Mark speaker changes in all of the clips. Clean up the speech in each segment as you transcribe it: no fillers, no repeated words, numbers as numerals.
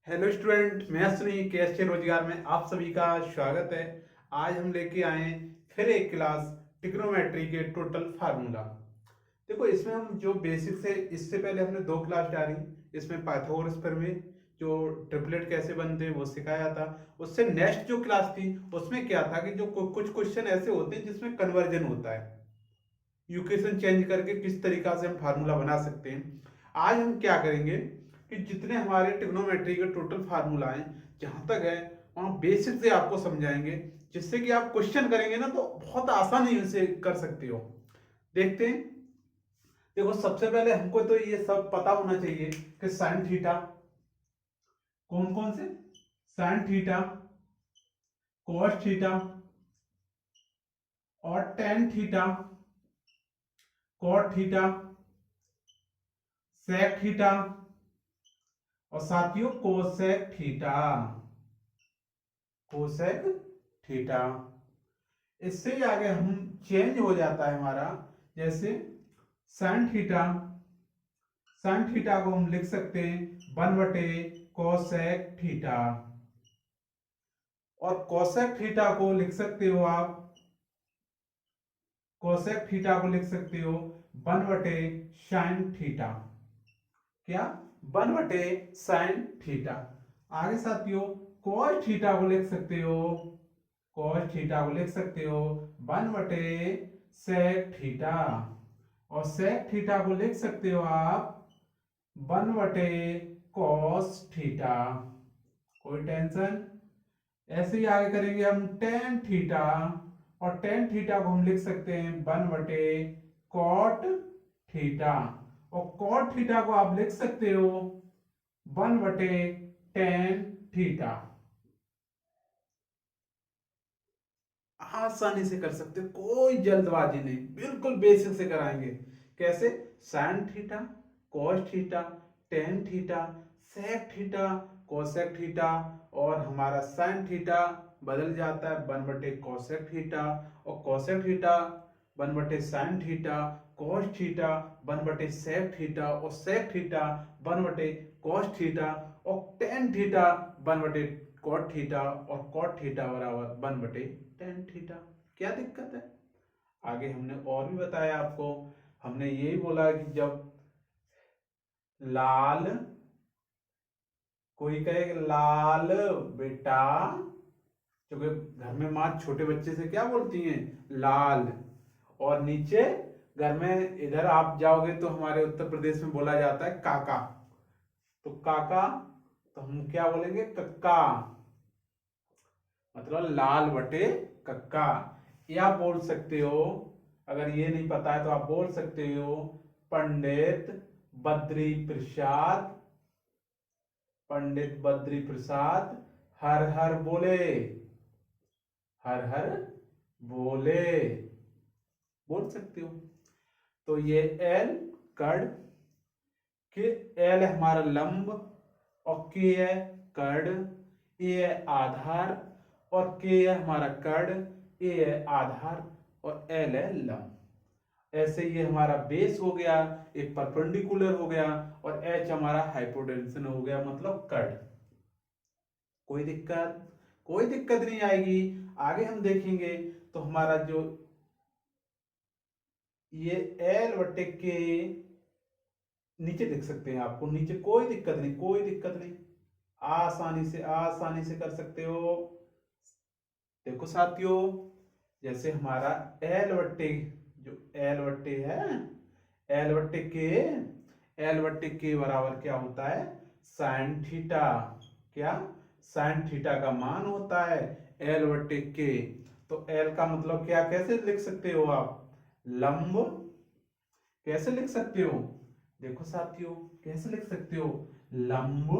Speaker 1: Hello student, मैं सुनी के रोजगार में आप सभी का स्वागत है। आज हम लेके आए फिर एक क्लास ट्रिग्नोमेट्री के टोटल फार्मूला। देखो, इसमें हम जो बेसिक्स है, इससे पहले हमने दो क्लास डाली। इसमें पाइथागोरस प्रमेय, जो ट्रिपलेट कैसे बनते हैं वो सिखाया था। उससे नेक्स्ट जो क्लास थी उसमें क्या था कि जो कुछ क्वेश्चन ऐसे होते हैं जिसमें कन्वर्जन होता है, इक्वेशन चेंज करके किस तरीका से हम फार्मूला बना सकते हैं। आज हम क्या करेंगे कि जितने हमारे ट्रिग्नोमेट्री के टोटल फार्मूला हैं, जहां तक है वहां बेसिक से आपको समझाएंगे, जिससे कि आप क्वेश्चन करेंगे ना तो बहुत आसानी से कर सकते हो। देखते हैं। देखो, सबसे पहले हमको तो ये सब पता होना चाहिए कि साइन थीटा कौन कौन से, साइन थीटा, कॉस थीटा और tan theta, cot theta, sec theta और साथियों कोसेक थीटा। कोसेक थीटा, इससे ही आगे हम चेंज हो जाता है हमारा। जैसे साइन थीटा, साइन थीटा को हम लिख सकते हैं 1/कोसेक थीटा, और कोसेक थीटा को लिख सकते हो आप, कोसेक थीटा को लिख सकते हो 1/साइन थीटा। क्या? 1/साइन थीटा। आगे साथियों कॉस थीटा को लिख सकते हो, कॉस थीटा को लिख सकते हो 1/सेक थीटा, और सेक थीटा को लिख सकते हो आप 1/कॉस थीटा। कोई टेंशन? ऐसे ही आगे करेंगे हम टेन थीटा, और टेन थीटा को हम लिख सकते हैं 1/कॉट थीटा, और कॉट थीटा को आप लिख सकते हो 1/टेन थीटा। आसानी से कर सकते हो, कोई जल्दबाजी नहीं, बिल्कुल बेसिक से कराएंगे। कैसे? Sine theta, cos theta, tan theta, sec theta, cosec theta, और हमारा साइन थीटा बदल जाता है 1/कोसेक थीटा, और कोसेक थीटा 1/साइन थीटा, कॉस थीटा 1/सेक थीटा, और सेक थीटा 1/कॉस थीटा, और टेन थीटा 1/कॉट थीटा, और कॉट थीटा बराबर 1/टेन थीटा। क्या दिक्कत है? आगे हमने और भी बताया आपको। हमने यही बोला कि जब लाल, कोई कहे कि लाल बेटा, क्योंकि घर में माँ छोटे बच्चे से क्या बोलती हैं? लाल। और नीचे घर में इधर आप जाओगे तो हमारे उत्तर प्रदेश में बोला जाता है काका। तो काका, तो हम क्या बोलेंगे? कक्का। मतलब लाल बटे कक्का। या बोल सकते हो, अगर ये नहीं पता है तो आप बोल सकते हो पंडित बद्री प्रसाद, पंडित बद्री प्रसाद हर हर बोले, हर हर बोले, बोल सकते हो। तो ये एल कड़ के, एल है हमारा लंब, और के है कड़, ए है आधार, और के है हमारा कड़, ए है आधार, और एल है लंब। ऐसे ये हमारा बेस हो गया, एक परपेंडिकुलर हो गया, और एच हमारा हाइपोटेंशन हो गया, मतलब कड़। कोई दिक्कत? कोई दिक्कत नहीं आएगी। आगे हम देखेंगे तो हमारा जो ये एल बटे के नीचे लिख सकते हैं, आपको नीचे कोई दिक्कत नहीं, कोई दिक्कत नहीं, आसानी से कर सकते हो। देखो साथियों, जैसे हमारा एल बट्टे, जो एल बट्टे है, एल बट्टे के, एल बट्टे के बराबर क्या होता है? Sine theta. क्या? साइन थीटा का मान होता है एल बट्टे के। तो एल का मतलब क्या, कैसे लिख सकते हो आप? लंब। कैसे लिख सकते हो? देखो साथियों, कैसे लिख सकते हो? लंब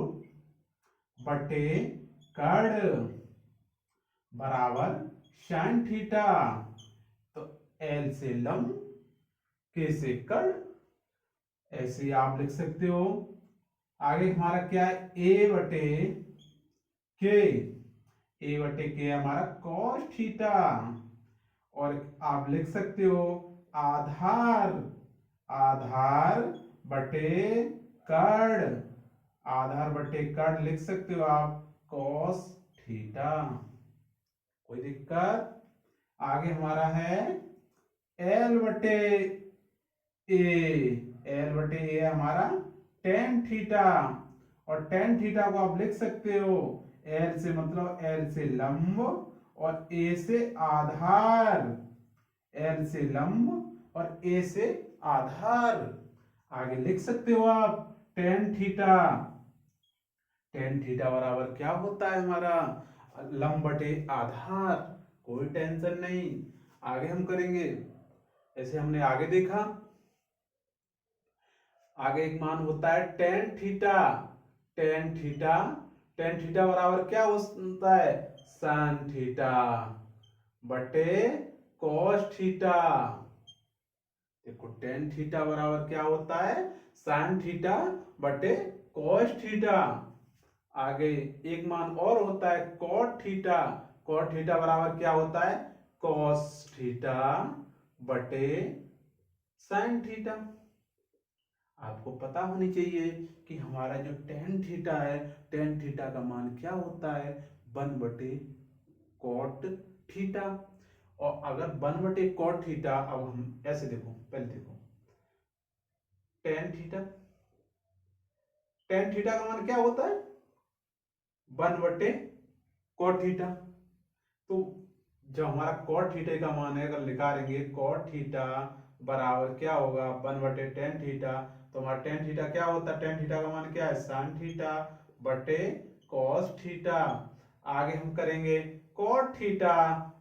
Speaker 1: बटे कड़ बराबर साइन थीटा। तो एल से लंब, के से कड़, ऐसे आप लिख सकते हो। आगे हमारा क्या है? ए बटे के, ए बटे के हमारा कॉस थीटा, और आप लिख सकते हो आधार, आधार बटे कड़, आधार बटे कट लिख सकते हो आप कॉस थीटा। कोई दिक्कत? आगे हमारा है एल बटे एल बटे ए हमारा टेन थीटा, और टेन थीटा को आप लिख सकते हो एल से, मतलब एल से लंब और ए से आधार, एल से लंब और ए से आधार। आगे लिख सकते हो आप टेन थीटा, टेन थीटा बराबर क्या होता है हमारा लंब बटे आधार। कोई टेंशन नहीं, आगे हम करेंगे। ऐसे हमने आगे देखा, आगे एक मान होता है tan theta, tan theta, tan theta बराबर क्या होता है साइन थीटा बटे कॉस थीटा। देखो टेन थीटा बराबर क्या होता है साइन थीटा बटे कॉस थीटा। आगे एक मान और होता है कॉट थीटा, कॉट थीटा बराबर क्या होता है कॉस थीटा बटे साइन थीटा। आपको पता होनी चाहिए कि हमारा जो टेन थीटा है, टेन थीटा का मान क्या होता है 1 बटे कॉट थीटा। और अगर 1 बटे कॉट थीटा, अब हम ऐसे देखो, पहले देखो टेन थीटा, टेन थीटा का मान क्या होता है 1 बटे कॉट थीटा। तो जब हमारा कॉट थीटा का मान है, अगर निकालेंगे कॉट थीटा बराबर क्या होगा 1 बटे टेन थीटा, तो हमारा टेन थीटा क्या होता है, टेन थीटा का मान क्या है साइन थीटा बटे कॉस थीटा। आगे हम करेंगे कॉट थीटा,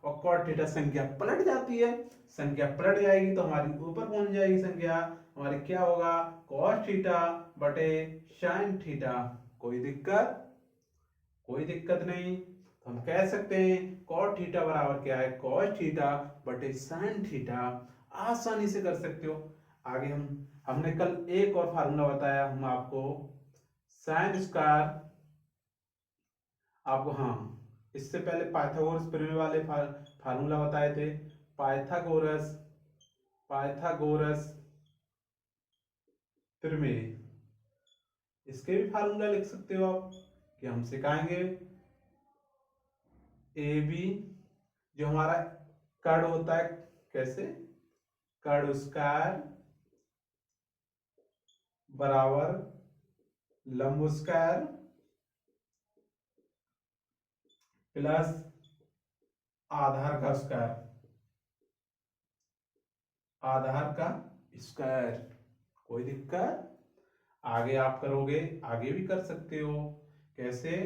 Speaker 1: और कॉट थीटा संख्या पलट जाती है, संख्या पलट जाएगी तो हमारी ऊपर पहुंच जाएगी संख्या, हमारी क्या होगा कॉस थीटा बटे साइन थीटा। कोई दिक्कत? कोई दिक्कत नहीं। तो हम कह सकते हैं कॉट थीटा बराबर क्या है कॉस थीटा बटे साइन थीटा। आसानी से कर सकते हो। आगे हमने कल एक और फार्मूला बताया हम आपको साइन स्क्वायर, आपको हाँ इससे पहले पाइथागोरस प्रमेय वाले फार्मूला बताए थे। पाइथागोरस पाइथागोरस प्रमेय, इसके भी फार्मूला लिख सकते हो आप, कि हम सिखाएंगे। ए बी जो हमारा कर्ण होता है, कैसे कर्ण स्क्वायर बराबर लंब स्क्वायर प्लस आधार का स्क्वायर, आधार का स्क्वायर। कोई दिक्कत? आगे आप करोगे, आगे भी कर सकते हो। कैसे?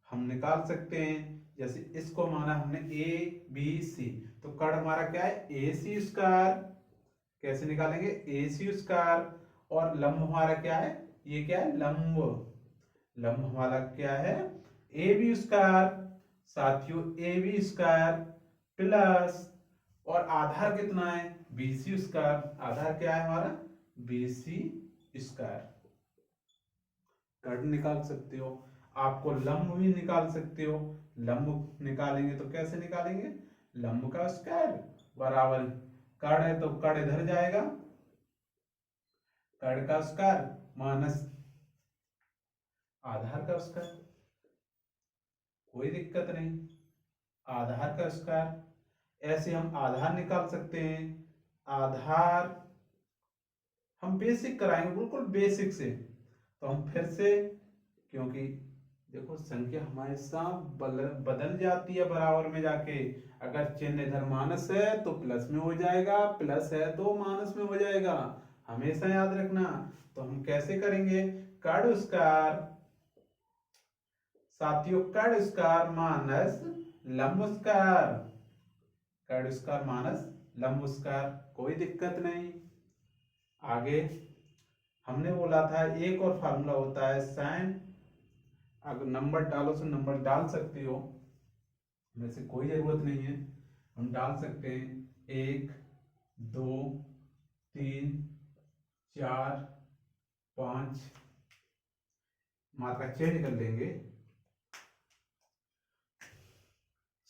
Speaker 1: हम निकाल सकते हैं, जैसे इसको माना हमने ए बी सी, तो कर्ण हमारा क्या है ए सी स्क्वायर। कैसे निकालेंगे ए सी स्क्वायर, और लंब हमारा क्या है, ये क्या है लंब, लंब हमारा क्या है ए बी स्क्वायर। साथियों ए बी स्क्वायर प्लस, और आधार कितना है बी सी स्क्वायर, आधार क्या है हमारा बी सी स्क्वायर। कर्ण निकाल सकते हो, आपको लंब भी निकाल सकते हो। लंब निकालेंगे तो कैसे निकालेंगे, लंब का स्क्वायर बराबर, कर्ण है तो कर्ण इधर जाएगा, कर्ण का स्क्वायर माइनस आधार का स्क्वायर। कोई दिक्कत नहीं, आधार का स्क्वायर। ऐसे हम आधार निकाल सकते हैं। आधार हम बेसिक कराएंगे, बिल्कुल बेसिक से। तो हम फिर से, क्योंकि देखो संख्या हमेशा बदल जाती है बराबर में जाके। अगर चिन्ह इधर माइनस है तो प्लस में हो जाएगा, प्लस है तो माइनस में हो जाएगा, हमेशा याद रखना। तो हम कैसे करेंगे कर्ण स्क्वायर, साथियों कर्ण स्क्वायर माइनस लंब स्क्वायर, कर्ण स्क्वायर माइनस लंब स्क्वायर। कोई दिक्कत नहीं। आगे हमने बोला था एक और फार्मूला होता है साइन, अगर नंबर डालो तो नंबर डाल सकते हो, वैसे कोई जरूरत नहीं है, हम डाल सकते हैं 1 2 3 4 5, मात्रा चेंज कर लेंगे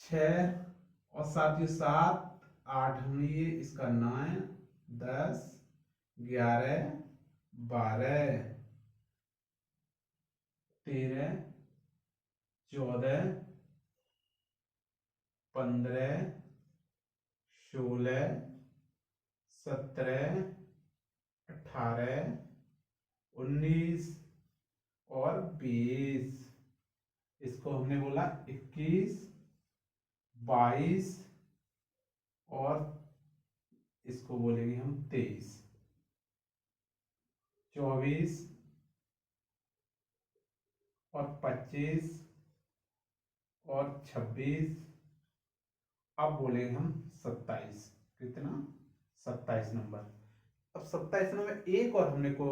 Speaker 1: 6 और साथ ही 7 8, हमने ये इसका 9 10 11 12 13, 14, 15, 16, 17, 18, 19 और 20। इसको हमने बोला 21, 22 और इसको बोलेंगे हम 23, 24 और 25 और 26। अब बोलेंगे हम 27। कितना? 27 नंबर। अब 27 नंबर एक और हमने को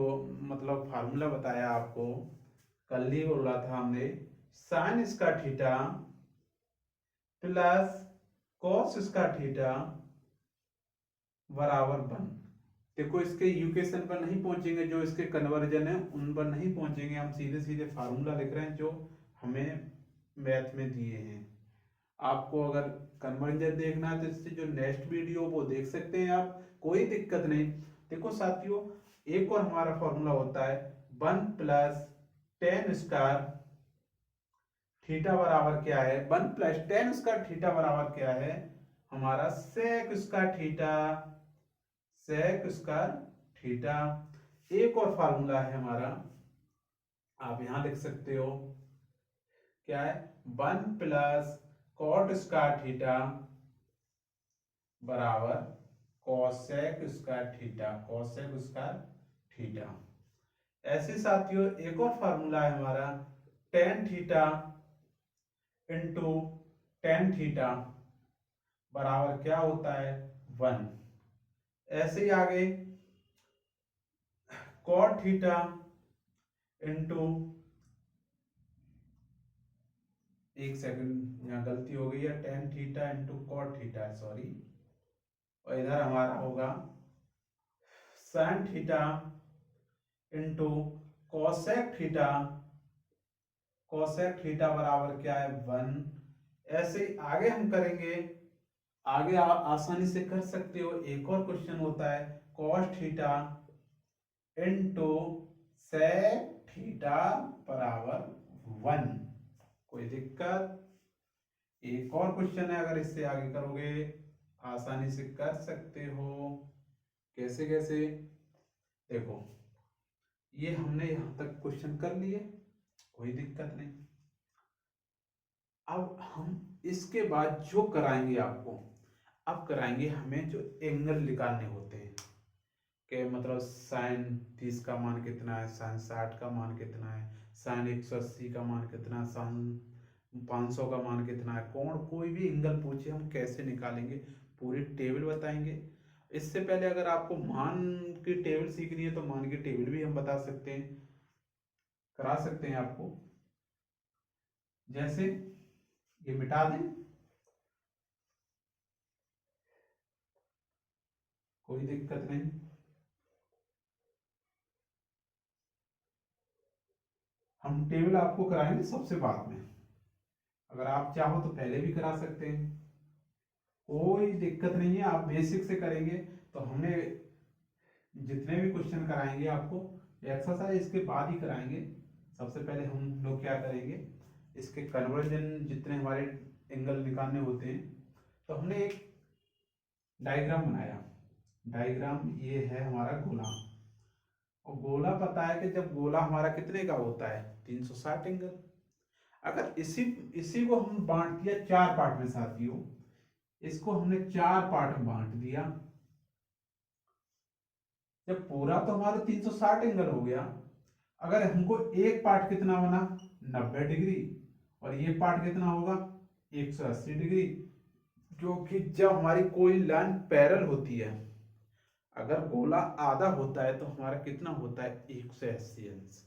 Speaker 1: मतलब फार्मूला बताया आपको, कल ही बोला था हमने, sign square theta plus cos square theta बराबर 1। देखो इसके इक्वेशन पर नहीं पहुंचेंगे, जो इसके कन्वर्जन है उन पर नहीं पहुंचेंगे, हम सीधे सीधे फार्मूला लिख रहे हैं जो हमें मैथ में दिए हैं। आपको अगर कन्वर्जन देखना है तो इससे जो नेक्स्ट वीडियो वो देख सकते हैं आप, कोई दिक्कत नहीं। देखो साथियों, एक और हमारा फॉर्मूला होता है 1 प्लस टेन स्क्वायर थीटा बराबर क्या है? 1 प्लस टेन स्क्वायर थीटा बराबर क्या है? हमारा sec square theta, sec square theta. एक और फार्मूला है हमारा, आप यहां लिख सकते हो, क्या है? 1 प्लस कॉट स्क्वायर थीटा बराबर cosec square theta, cosec square theta. ऐसे साथियों एक और फार्मूला है हमारा tan theta into tan theta बराबर क्या होता है? 1। ऐसे ही आगे कॉट थीटा इंटू, एक सेकंड यहाँ गलती हो गई है, tan theta into cot theta, sorry. और इधर हमारा होगा sine theta into cosec theta, cosec theta बराबर क्या है? 1। ऐसे आगे हम करेंगे, आगे आप आसानी से कर सकते हो। एक और क्वेश्चन होता है cos theta into sec theta बराबर 1। कोई दिक्कत? एक और क्वेश्चन है, अगर इससे आगे करोगे आसानी से कर सकते हो। कैसे कैसे? देखो ये हमने यहां तक क्वेश्चन कर लिए, कोई दिक्कत नहीं। अब हम इसके बाद जो कराएंगे आपको, अब कराएंगे हमें जो एंगल निकालने होते हैं, कि मतलब साइन 30 का मान कितना है, साइन 60 का मान कितना है, साइन 180 का मान कितना है, साइन 500 का मान कितना है। कोण कोई भी एंगल पूछे हम कैसे निकालेंगे, पूरी टेबल बताएंगे। इससे पहले अगर आपको मान की टेबल सीखनी है तो मान की टेबल भी हम बता सकते हैं, करा सकते हैं आपको। जैसे ये मिटा दें, कोई दिक्कत नहीं। हम टेबल आपको कराएंगे सबसे बाद में, अगर आप चाहो तो पहले भी करा सकते हैं, कोई दिक्कत नहीं है। आप बेसिक से करेंगे तो हमने जितने भी क्वेश्चन कराएंगे आपको एक्सरसाइज इसके बाद ही कराएंगे। सबसे पहले हम लोग क्या करेंगे, इसके कन्वर्जन जितने हमारे एंगल निकालने होते हैं, तो हमने एक डायग्राम बनाया। डायग्राम ये है हमारा गोला, और गोला पता है कि जब गोला हमारा कितने का होता है? 360 एंगल। अगर इसी इसी को हम बांट दिया 4 पार्ट में साथियों, इसको हमने 4 पार्ट में बांट दिया, जब पूरा तो हमारा 360 एंगल हो गया। अगर हमको एक पार्ट कितना बना? 90 डिग्री, और ये पार्ट कितना होगा? 180 डिग्री। जो कि जब हमारी कोई लाइन पैरेलल होती है, अगर गोला आधा होता है तो हमारा कितना होता है? 180 अंश।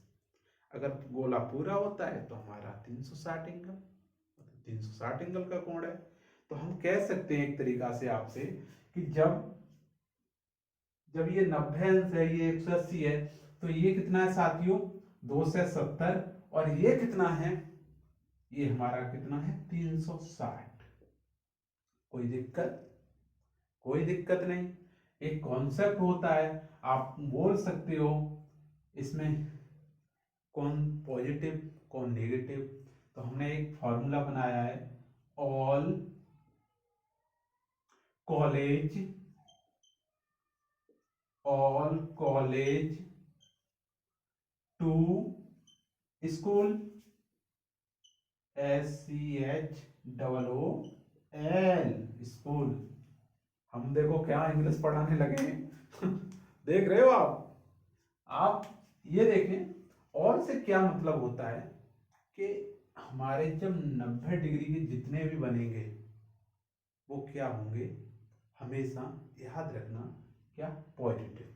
Speaker 1: अगर गोला पूरा होता है तो हमारा 360 एंगल, 360 एंगल का कोण है। तो हम कह सकते हैं एक तरीका से आपसे कि जब जब ये 90 अंश है, ये 180 है, तो ये कितना है साथियों? 2 से 70, और ये कितना है? ये हमारा कितना है? 360। कोई दिक्कत? कोई दिक्कत नहीं। एक कॉन्सेप्ट होता है, आप बोल सकते हो इसमें कौन पॉजिटिव कौन नेगेटिव। तो हमने एक फॉर्मूला बनाया है, all college to school, SCHOOL school. हम देखो क्या इंग्लिश पढ़ाने लगे हैं देख रहे हो आप ये देखें। और से क्या मतलब होता है कि हमारे जब 90 डिग्री के जितने भी बनेंगे वो क्या होंगे, हमेशा याद रखना, क्या, पॉजिटिव।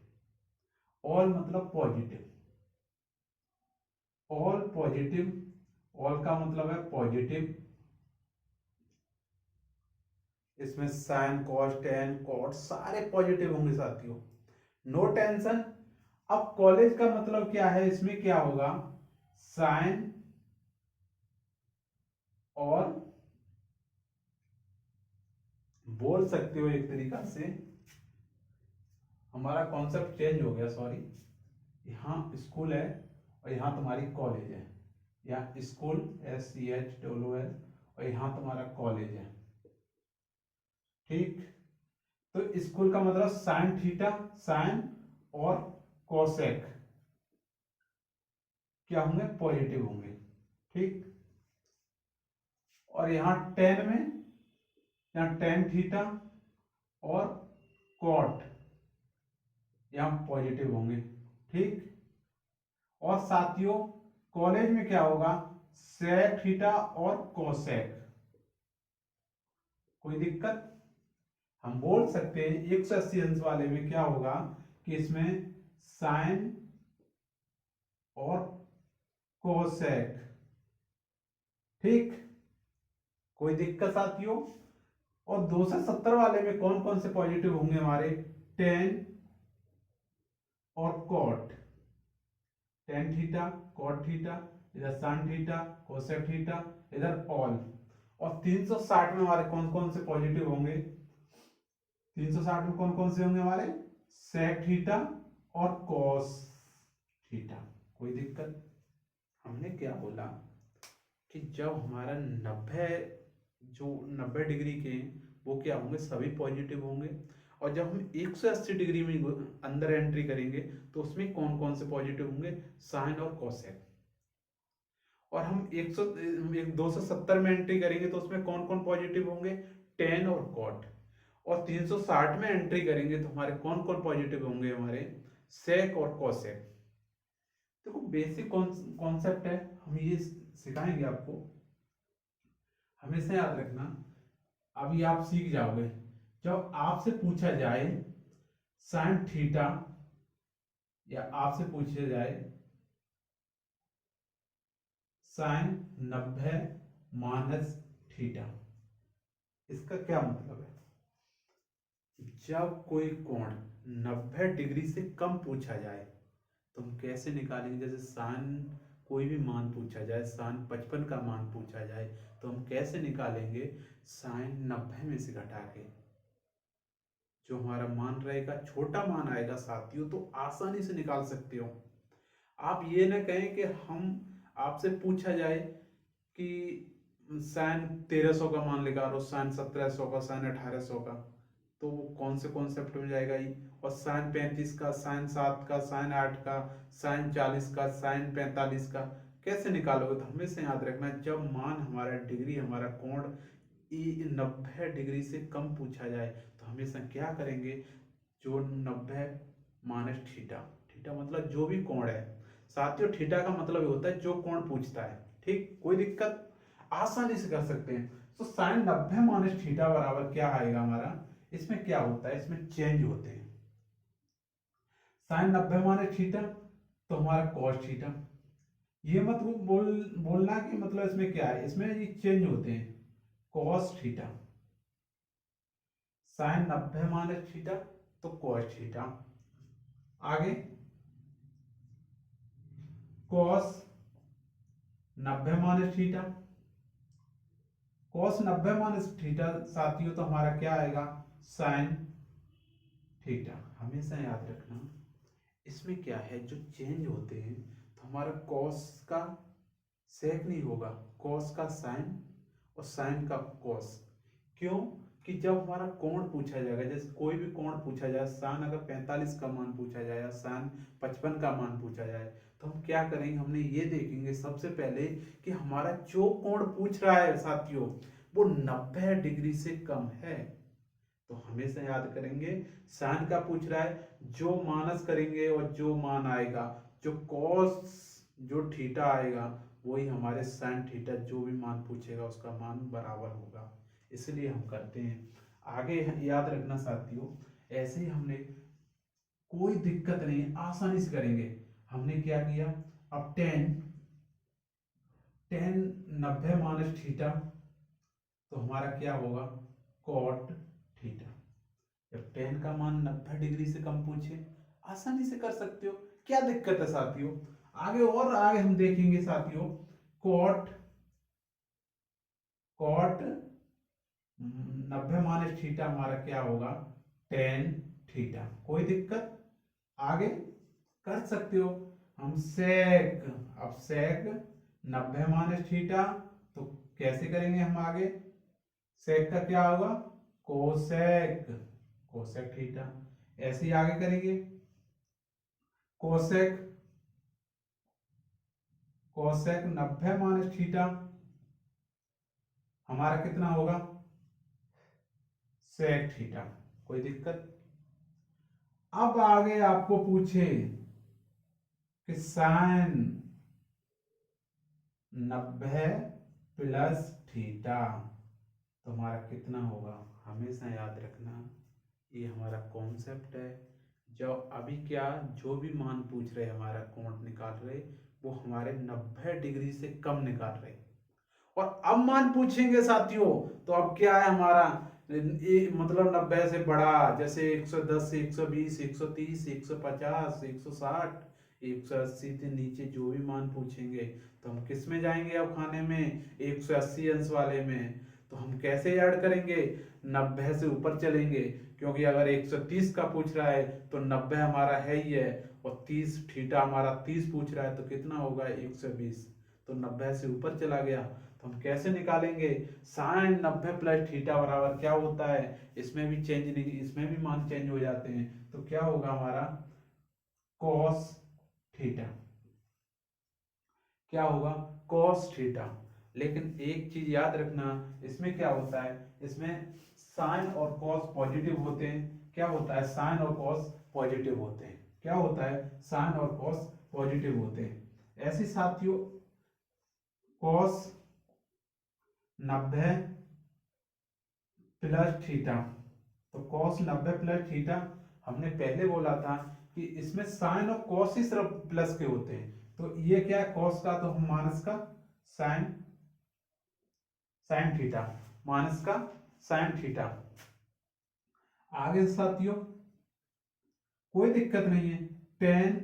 Speaker 1: ऑल मतलब पॉजिटिव, ऑल पॉजिटिव, ऑल का मतलब है पॉजिटिव। इसमें साइन कॉस टेन कॉट सारे पॉजिटिव होंगे साथियों, नो टेंशन। अब कॉलेज का मतलब क्या है, इसमें क्या होगा, साइन और बोल सकते हो एक तरीका से, हमारा कॉन्सेप्ट चेंज हो गया, सॉरी। यहाँ स्कूल है और यहाँ तुम्हारी कॉलेज है, यहाँ स्कूल SCHOOL और यहाँ तुम्हारा कॉलेज है, ठीक। तो स्कूल का मतलब साइन थीटा, साइन और कोसेक क्या होंगे, पॉजिटिव होंगे, ठीक। और यहाँ टेन में, यहाँ टेन थीटा और कॉट यहाँ पॉजिटिव होंगे, ठीक। और साथियों कॉलेज में क्या होगा, सेक थीटा और कोसेक। कोई दिक्कत, हम बोल सकते हैं 180 अंश वाले में क्या होगा कि इसमें साइन और कोसेक, ठीक। कोई दिक्कत साथियों। और 270 वाले में कौन कौन से पॉजिटिव होंगे हमारे, टेन और cot, tan theta cot theta, इधर साइन थीटा कोसेक थीटा, इधर ऑल। और 360 में हमारे कौन कौन से पॉजिटिव होंगे, 360 में कौन कौन से होंगे हमारे, सेक थीटा और कॉस थीटा। कोई दिक्कत। हमने क्या बोला कि जब हमारा 90 जो 90 डिग्री के वो क्या होंगे, सभी पॉजिटिव होंगे। और जब हम 180 डिग्री में अंदर एंट्री करेंगे तो उसमें कौन कौन से पॉजिटिव होंगे, साइन और कोसेक। और हम 270 में एंट्री करेंगे तो उसमें कौन कौन पॉजिटिव होंगे, टेन और कॉट। और 360 में एंट्री करेंगे तो हमारे कौन कौन पॉजिटिव होंगे, हमारे सेक और कोसेक। देखो बेसिक कॉन्सेप्ट है, हम ये सिखाएंगे आपको, हमेशा याद रखना। अभी आप सीख जाओगे, जब आपसे पूछा जाए साइन थीटा या आपसे पूछा जाए साइन 90 माइनस थीटा, इसका क्या मतलब है। जब कोई कोण 90 डिग्री से कम पूछा जाए तो हम कैसे निकालेंगे, जैसे साइन कोई भी मान पूछा जाए, साइन 55 का मान पूछा जाए तो हम कैसे निकालेंगे, साइन 90 में से घटा के जो हमारा मान रहेगा, छोटा मान आएगा साथियों, तो आसानी से निकाल सकते हो। आप ये ना कहें कि हम आपसे पूछा जाए कि साइन 1300 का मान निकालो, साइन 1700 का, साइन 1800 का, तो वो कौन से कॉन्सेप्ट में जाएगा ही। और साइन 35 का, साइन 7 का, साइन 8 का, साइन 40 का, साइन 45 का कैसे निकालोगे। तो हमेशा याद रखना, जब मान हमारा डिग्री, हमारा कोण 90 डिग्री से कम पूछा जाए तो हमेशा क्या करेंगे, जो 90 माइनस थीटा, थीटा मतलब जो भी कोण है साथियों, थीटा का मतलब होता है जो कोण पूछता है, ठीक। कोई दिक्कत, आसानी से कर सकते हैं। तो साइन 90 माइनस थीटा बराबर क्या आएगा हमारा, इसमें क्या होता है, इसमें चेंज होते हैं। साइन 90 माइनस थीटा तो हमारा कॉस थीटा, ये मत बोलना कि मतलब इसमें क्या है, इसमें ये चेंज होते हैं, cos theta, sine 90 minus theta तो कॉस थीटा, आगे cos 90 minus theta, cos 90 minus theta साथियों तो हमारा क्या आएगा, साइन थीटा। हमेशा याद रखना, इसमें क्या है, जो चेंज होते हैं तो हमारा कॉस का सेक नहीं होगा, कॉस का साइन और साइन का कॉस। क्यों? कि जब हमारा कोण पूछा जाएगा, जैसे कोई भी कोण पूछा जाए, साइन अगर 45 का मान पूछा जाए या साइन 55 का मान पूछा जाए, तो हम क्या करेंगे, हमने ये देखेंगे सबसे पहले कि हमारा जो कोण पूछ रहा है साथियों वो 90 डिग्री से कम है। तो हमेशा याद करेंगे, साइन का पूछ रहा है, जो माइनस करेंगे और जो मान आएगा, जो कॉस जो थीटा आएगा वही हमारे साइन थीटा, जो भी मान पूछेगा उसका मान बराबर होगा। इसलिए हम करते हैं। आगे याद रखना साथियों, ऐसे ही हमने कोई दिक्कत नहीं है, आसानी से करेंगे। हमने क्या किया, अब टेन 90 माइनस थीटा, तो हमारा क्या होगा, कॉट थीटा। जब टेन का मान 90 डिग्री से कम पूछे, आसानी से कर सकते हो, क्या दिक्कत है साथियों। आगे और आगे हम देखेंगे साथियों, कॉट कॉट 90 माइनस थीटा हमारा क्या होगा, टेन थीटा। कोई दिक्कत, आगे कर सकते हो। हम सेक, अब सेक 90 माइनस थीटा, तो कैसे करेंगे हम आगे, सेक का क्या होगा, कोसेक कोसेक थीटा। ऐसे ही आगे करेंगे, कोसेक कोसेक 90 माइनस थीटा हमारा कितना होगा, सेक थीटा। कोई दिक्कत। अब आगे आपको पूछे कि साइन 90 प्लस थीटा, तो हमारा कितना होगा। हमेशा याद रखना, ये हमारा कॉन्सेप्ट है। जो अभी क्या, जो भी मान पूछ रहे हमारा कोण निकाल रहे, वो हमारे 90 डिग्री से कम निकाल रहे। और अब मान पूछेंगे साथियों, तो अब क्या है हमारा, मतलब 90 से बड़ा, जैसे 110 से 120, 130, 150, 160, 180 से नीचे जो भी मान पूछेंगे, तो हम किस में जाएंगे अब खाने में, 180 अंश वाले में। तो हम कैसे ऐड करेंगे, 90 से ऊपर चलेंगे, क्योंकि अगर 130 का पूछ रहा है तो 90 हमारा है ही है, और 30 थीटा हमारा 30 पूछ रहा है, तो कितना होगा 120, तो 90 से ऊपर चला गया। तो हम कैसे निकालेंगे, साइन 90 प्लस थीटा बराबर क्या होता है, इसमें भी चेंज नहीं, इसमें भी मान चेंज हो जाते हैं, तो क्या होगा हमारा कॉस थीटा। क्या होगा, कॉस थीटा। लेकिन एक चीज याद रखना, इसमें क्या होता है, इसमें साइन और कॉस पॉजिटिव होते हैं। क्या होता है, साइन और कॉस पॉजिटिव होते हैं। क्या होता है, साइन और कॉस पॉजिटिव होते हैं। ऐसे साथियों, कॉस 90 प्लस थीटा, तो कॉस 90 प्लस थीटा, हमने पहले बोला था कि इसमें साइन और कॉस ही सिर्फ प्लस के होते हैं, तो ये क्या है, कॉस का तो हम माइनस का साइन साइन थीटा, माइनस का साइन थीटा। आगे साथियों कोई दिक्कत नहीं है, टेन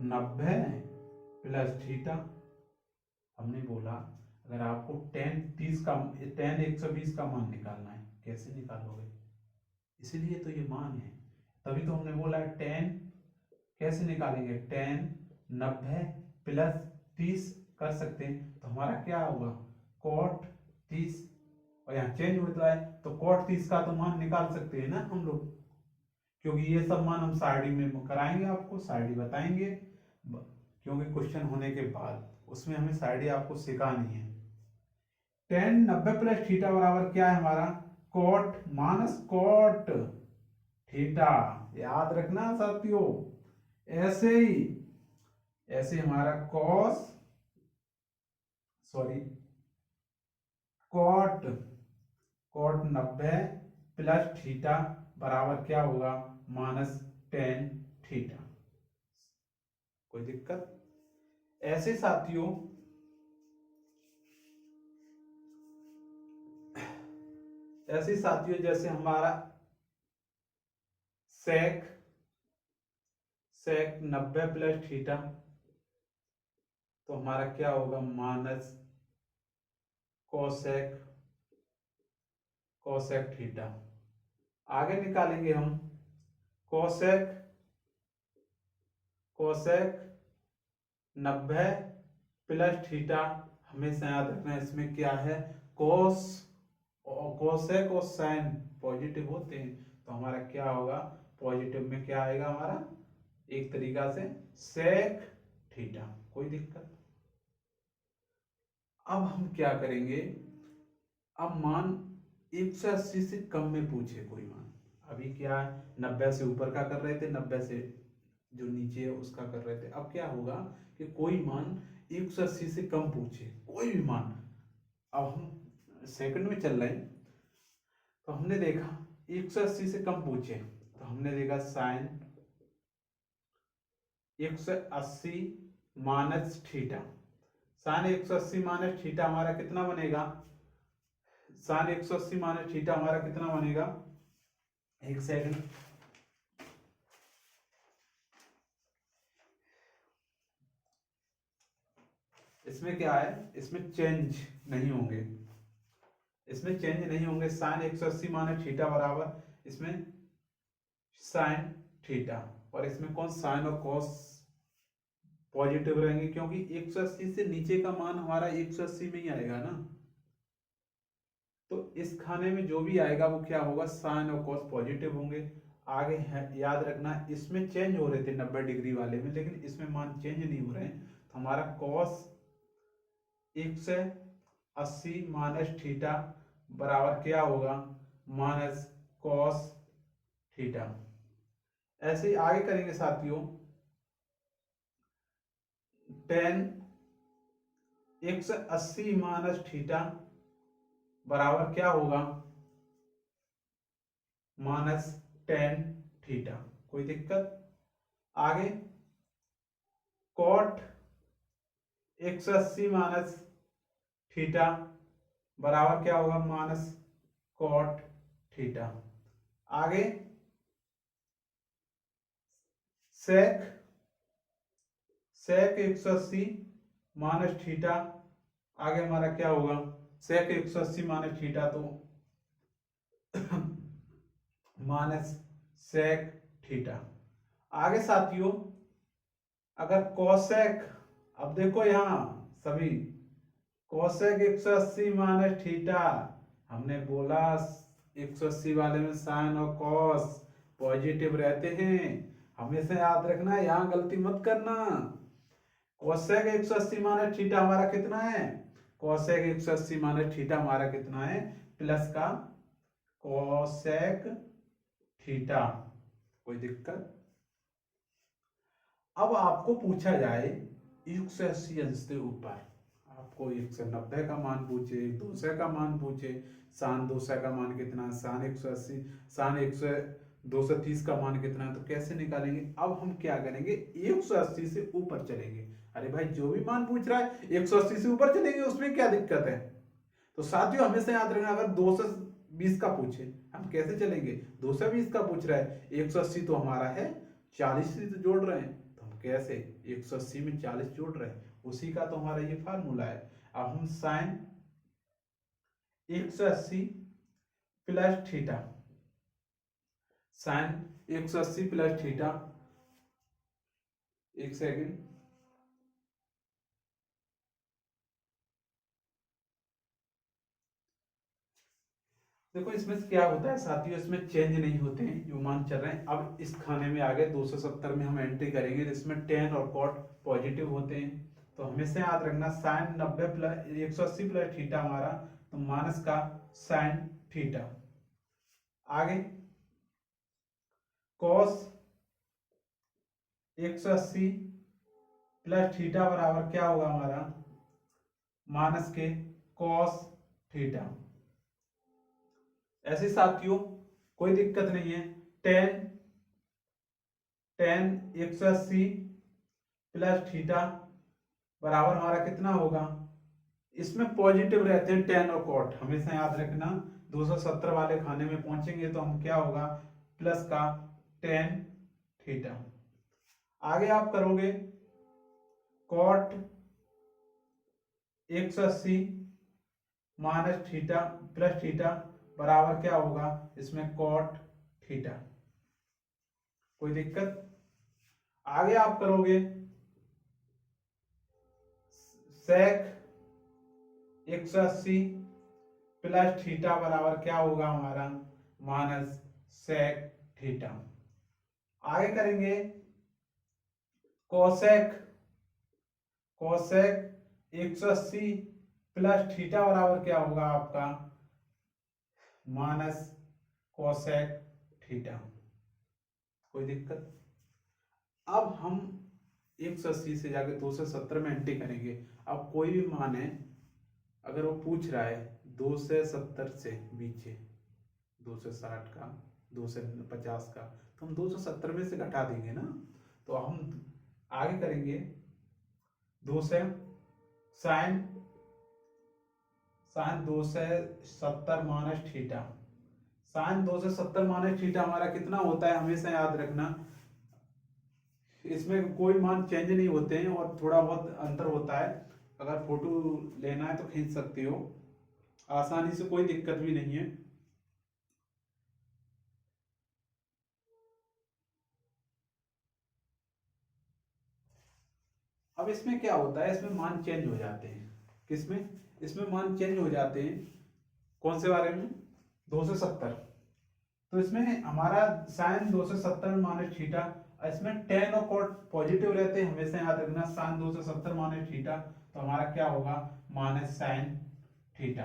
Speaker 1: 90 प्लस थीटा, हमने बोला अगर आपको टेन 120 का मान निकालना है, कैसे निकालोगे, इसीलिए तो ये मान है, तभी तो हमने बोला टेन कैसे निकालेंगे, टेन 90 प्लस 30 कर सकते हैं, तो हमारा क्या होगा, कॉट 30, और यहाँ चेंज होता है तो कॉट 30 का तो मान निकाल सकते हैं ना हम लोग, क्योंकि ये सब मान हम साइडी में कराएंगे, आपको साइडी बताएंगे, क्योंकि क्वेश्चन होने के बाद उसमें हमें साइडी आपको सिखानी है। टेन 90 प्लस थीटा बराबर क्या है हमारा, कॉट माइनस कॉट थीटा। याद रखना साथियों, ऐसे ही ऐसे हमारा cos sorry cot cot 90 plus theta बराबर क्या होगा, माइनस टेन थीटा। कोई दिक्कत। ऐसे साथियों जैसे हमारा सेक 90 प्लस थीटा, तो हमारा क्या होगा, माइनस कोसेक कोसेक थीटा। आगे निकालेंगे हम, कोसेक 90 प्लस थीटा। हमेशा याद रखना है इसमें क्या है, कोस और कोसेक और साइन पॉजिटिव होते हैं, तो हमारा क्या होगा, पॉजिटिव में क्या आएगा हमारा, एक तरीका से सेक थीटा। कोई दिक्कत। अब हम क्या करेंगे, अब मान 180 से कम में पूछे कोई मान, अभी क्या है 90 से ऊपर का कर रहे थे, 90 से जो नीचे है उसका कर रहे थे। अब क्या होगा कि कोई मान 180 से कम पूछे, कोई भी मान। अब हम सेकंड में चल रहे हैं, तो हमने देखा 180 से कम पूछे, तो हमने देखा sine 180 minus theta. Sine 180 minus theta हमारा कितना बनेगा, साइन 180 माइनस थीटा हमारा कितना बनेगा, एक सेकंड। इसमें क्या है, इसमें चेंज नहीं होंगे, इसमें चेंज नहीं होंगे। साइन 180 माइनस थीटा बराबर इसमें साइन थीटा, और इसमें कौन, साइन और कॉस पॉजिटिव रहेंगे, क्योंकि 180 से नीचे का मान हमारा 180 में ही आएगा ना। तो इस खाने में जो भी आएगा वो क्या होगा, साइन और कॉस पॉजिटिव होंगे। आगे है याद रखना, इसमें चेंज हो रहे थे 90 डिग्री वाले में, लेकिन इसमें मान चेंज नहीं हो रहे हैं, तो हमारा कॉस 180 माइनस थीटा बराबर क्या होगा, माइनस कॉस थीटा। ऐसे ही आगे करेंगे साथियों, टेन 180 माइनस थीटा बराबर क्या होगा, माइनस टेन थीटा। कोई दिक्कत। आगे कॉट 180 माइनस थीटा बराबर क्या होगा, माइनस कॉट थीटा। आगे सेक सेक 180 माइनस थीटा, आगे हमारा क्या होगा, सेक 180 माइनस थीटा तो माइनस सेक थीटा। आगे साथियों अगर कोसेक, अब देखो यहां सभी कोसेक 180 माइनस थीटा, हमने बोला 180 वाले में साइन और कॉस पॉजिटिव रहते हैं, हमेशा याद रखना है, यहां गलती मत करना। कोसेक 180 माइनस थीटा हमारा कितना है, कोसेक 180 माइनस थीटा हमारा कितना है, प्लस का कोसेक थीटा। कोई दिक्कत। अब आपको पूछा जाए 180 अंश से ऊपर, आपको 190 का मान पूछे, 200 का मान पूछे, सान 200 का मान कितना है, सान 180, सान 100 230 का मान कितना है, तो कैसे निकालेंगे। अब हम क्या करेंगे, 180 से ऊपर चलेंगे। अरे भाई जो भी मान पूछ रहा है 180 से ऊपर चलेंगे, उसमें क्या दिक्कत है। तो साथियों हमेशा याद रखना, अगर 220 का पूछे हम कैसे चलेंगे, 220 का पूछ रहा है, 180 तो हमारा है, 40 से तो जोड़ रहे हैं, तो हम कैसे 180 में 40 जोड़ रहे हैं, उसी का तो हमारा ये फार्मूला है। अब हम sine 180 plus theta, sine 180 plus theta, एक सेकेंड, देखो इसमें क्या होता है साथियों, इसमें चेंज नहीं होते हैं जो मान चल रहे हैं। अब इस खाने में आगे 270 में हम एंट्री करेंगे, जिसमें टेन और कॉट पॉजिटिव होते हैं, तो हमेशा याद रखना साइन 90 प्लस 180 प्लस थीटा हमारा, तो माइनस का साइन थीटा। आगे कॉस 180 प्लस थीटा बराबर क्या होगा हमारा, माइनस के कॉस थीटा। ऐसे साथियों कोई दिक्कत नहीं है, टेन टेन 180 प्लस थीटा बराबर हमारा कितना होगा, इसमें पॉजिटिव रहते हैं टेन और कॉट, हमेशा याद रखना। 270 वाले खाने में पहुंचेंगे तो हम क्या होगा, प्लस का टेन थीटा। आगे आप करोगे cot 180 minus theta plus theta बराबर क्या होगा, इसमें कॉट थीटा। कोई दिक्कत। आगे आप करोगे सेक 180 प्लस थीटा बराबर क्या होगा हमारा माइनस सेक थीटा। आगे करेंगे कोसेक 180 प्लस थीटा बराबर क्या होगा आपका माइनस कोसेक थीटा। कोई दिक्कत? अब हम 180 से जाके 270 में एंट्री करेंगे। अब कोई भी मान है, अगर वो पूछ रहा है 270 से बीचे 260 का 250 का, तो हम 270 में से घटा देंगे ना। तो हम आगे करेंगे 2 से sine 270 minus theta. Sine 270 minus theta हमारा कितना होता है, हमेशा याद रखना, इसमें कोई मान चेंज नहीं होते हैं और थोड़ा बहुत अंतर होता है। अगर फोटो लेना है तो खींच सकते हो आसानी से, कोई दिक्कत भी नहीं है। अब इसमें क्या होता है, इसमें मान चेंज हो जाते हैं। किसमें? इसमें मान चेंज हो जाते हैं। कौन से बारे में? 270। तो इसमें हमारा साइन 270 माइनस थीटा, इसमें टेन और कॉट पॉजिटिव रहते हैं, हमेशा याद रखना। साइन 270 माइनस थीटा, तो हमारा क्या होगा माइनस साइन थीटा।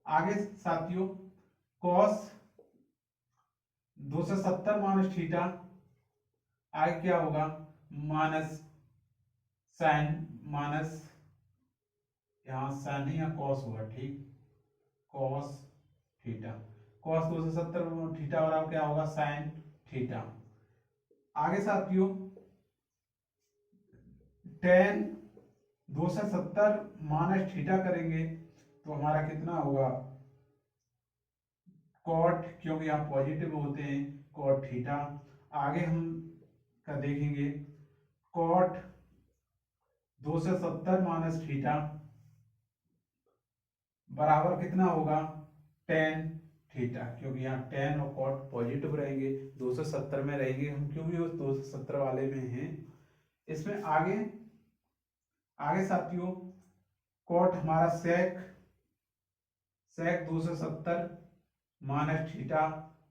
Speaker 1: आगे साथियों कॉस 270 माइनस थीटा, आगे क्या होगा माइनस साइन, माइनस यहाँ साइन या कॉस होगा, ठीक, कॉस थीटा। कॉस 270 थीटा बराबर क्या होगा साइन थीटा। आगे साथियों टेन 270 माइनस थीटा करेंगे तो हमारा कितना होगा कॉट, क्योंकि यहाँ पॉजिटिव होते हैं, कॉट थीटा। आगे हम का देखेंगे कॉट 270 माइनस थीटा बराबर कितना होगा टेन थीटा, क्योंकि यहाँ टेन और कॉट पॉजिटिव रहेंगे, 270 में रहेंगे हम, क्योंकि उस 270 वाले में हैं। इसमें आगे साथियों कॉट हमारा सेक 270 माइनस थीटा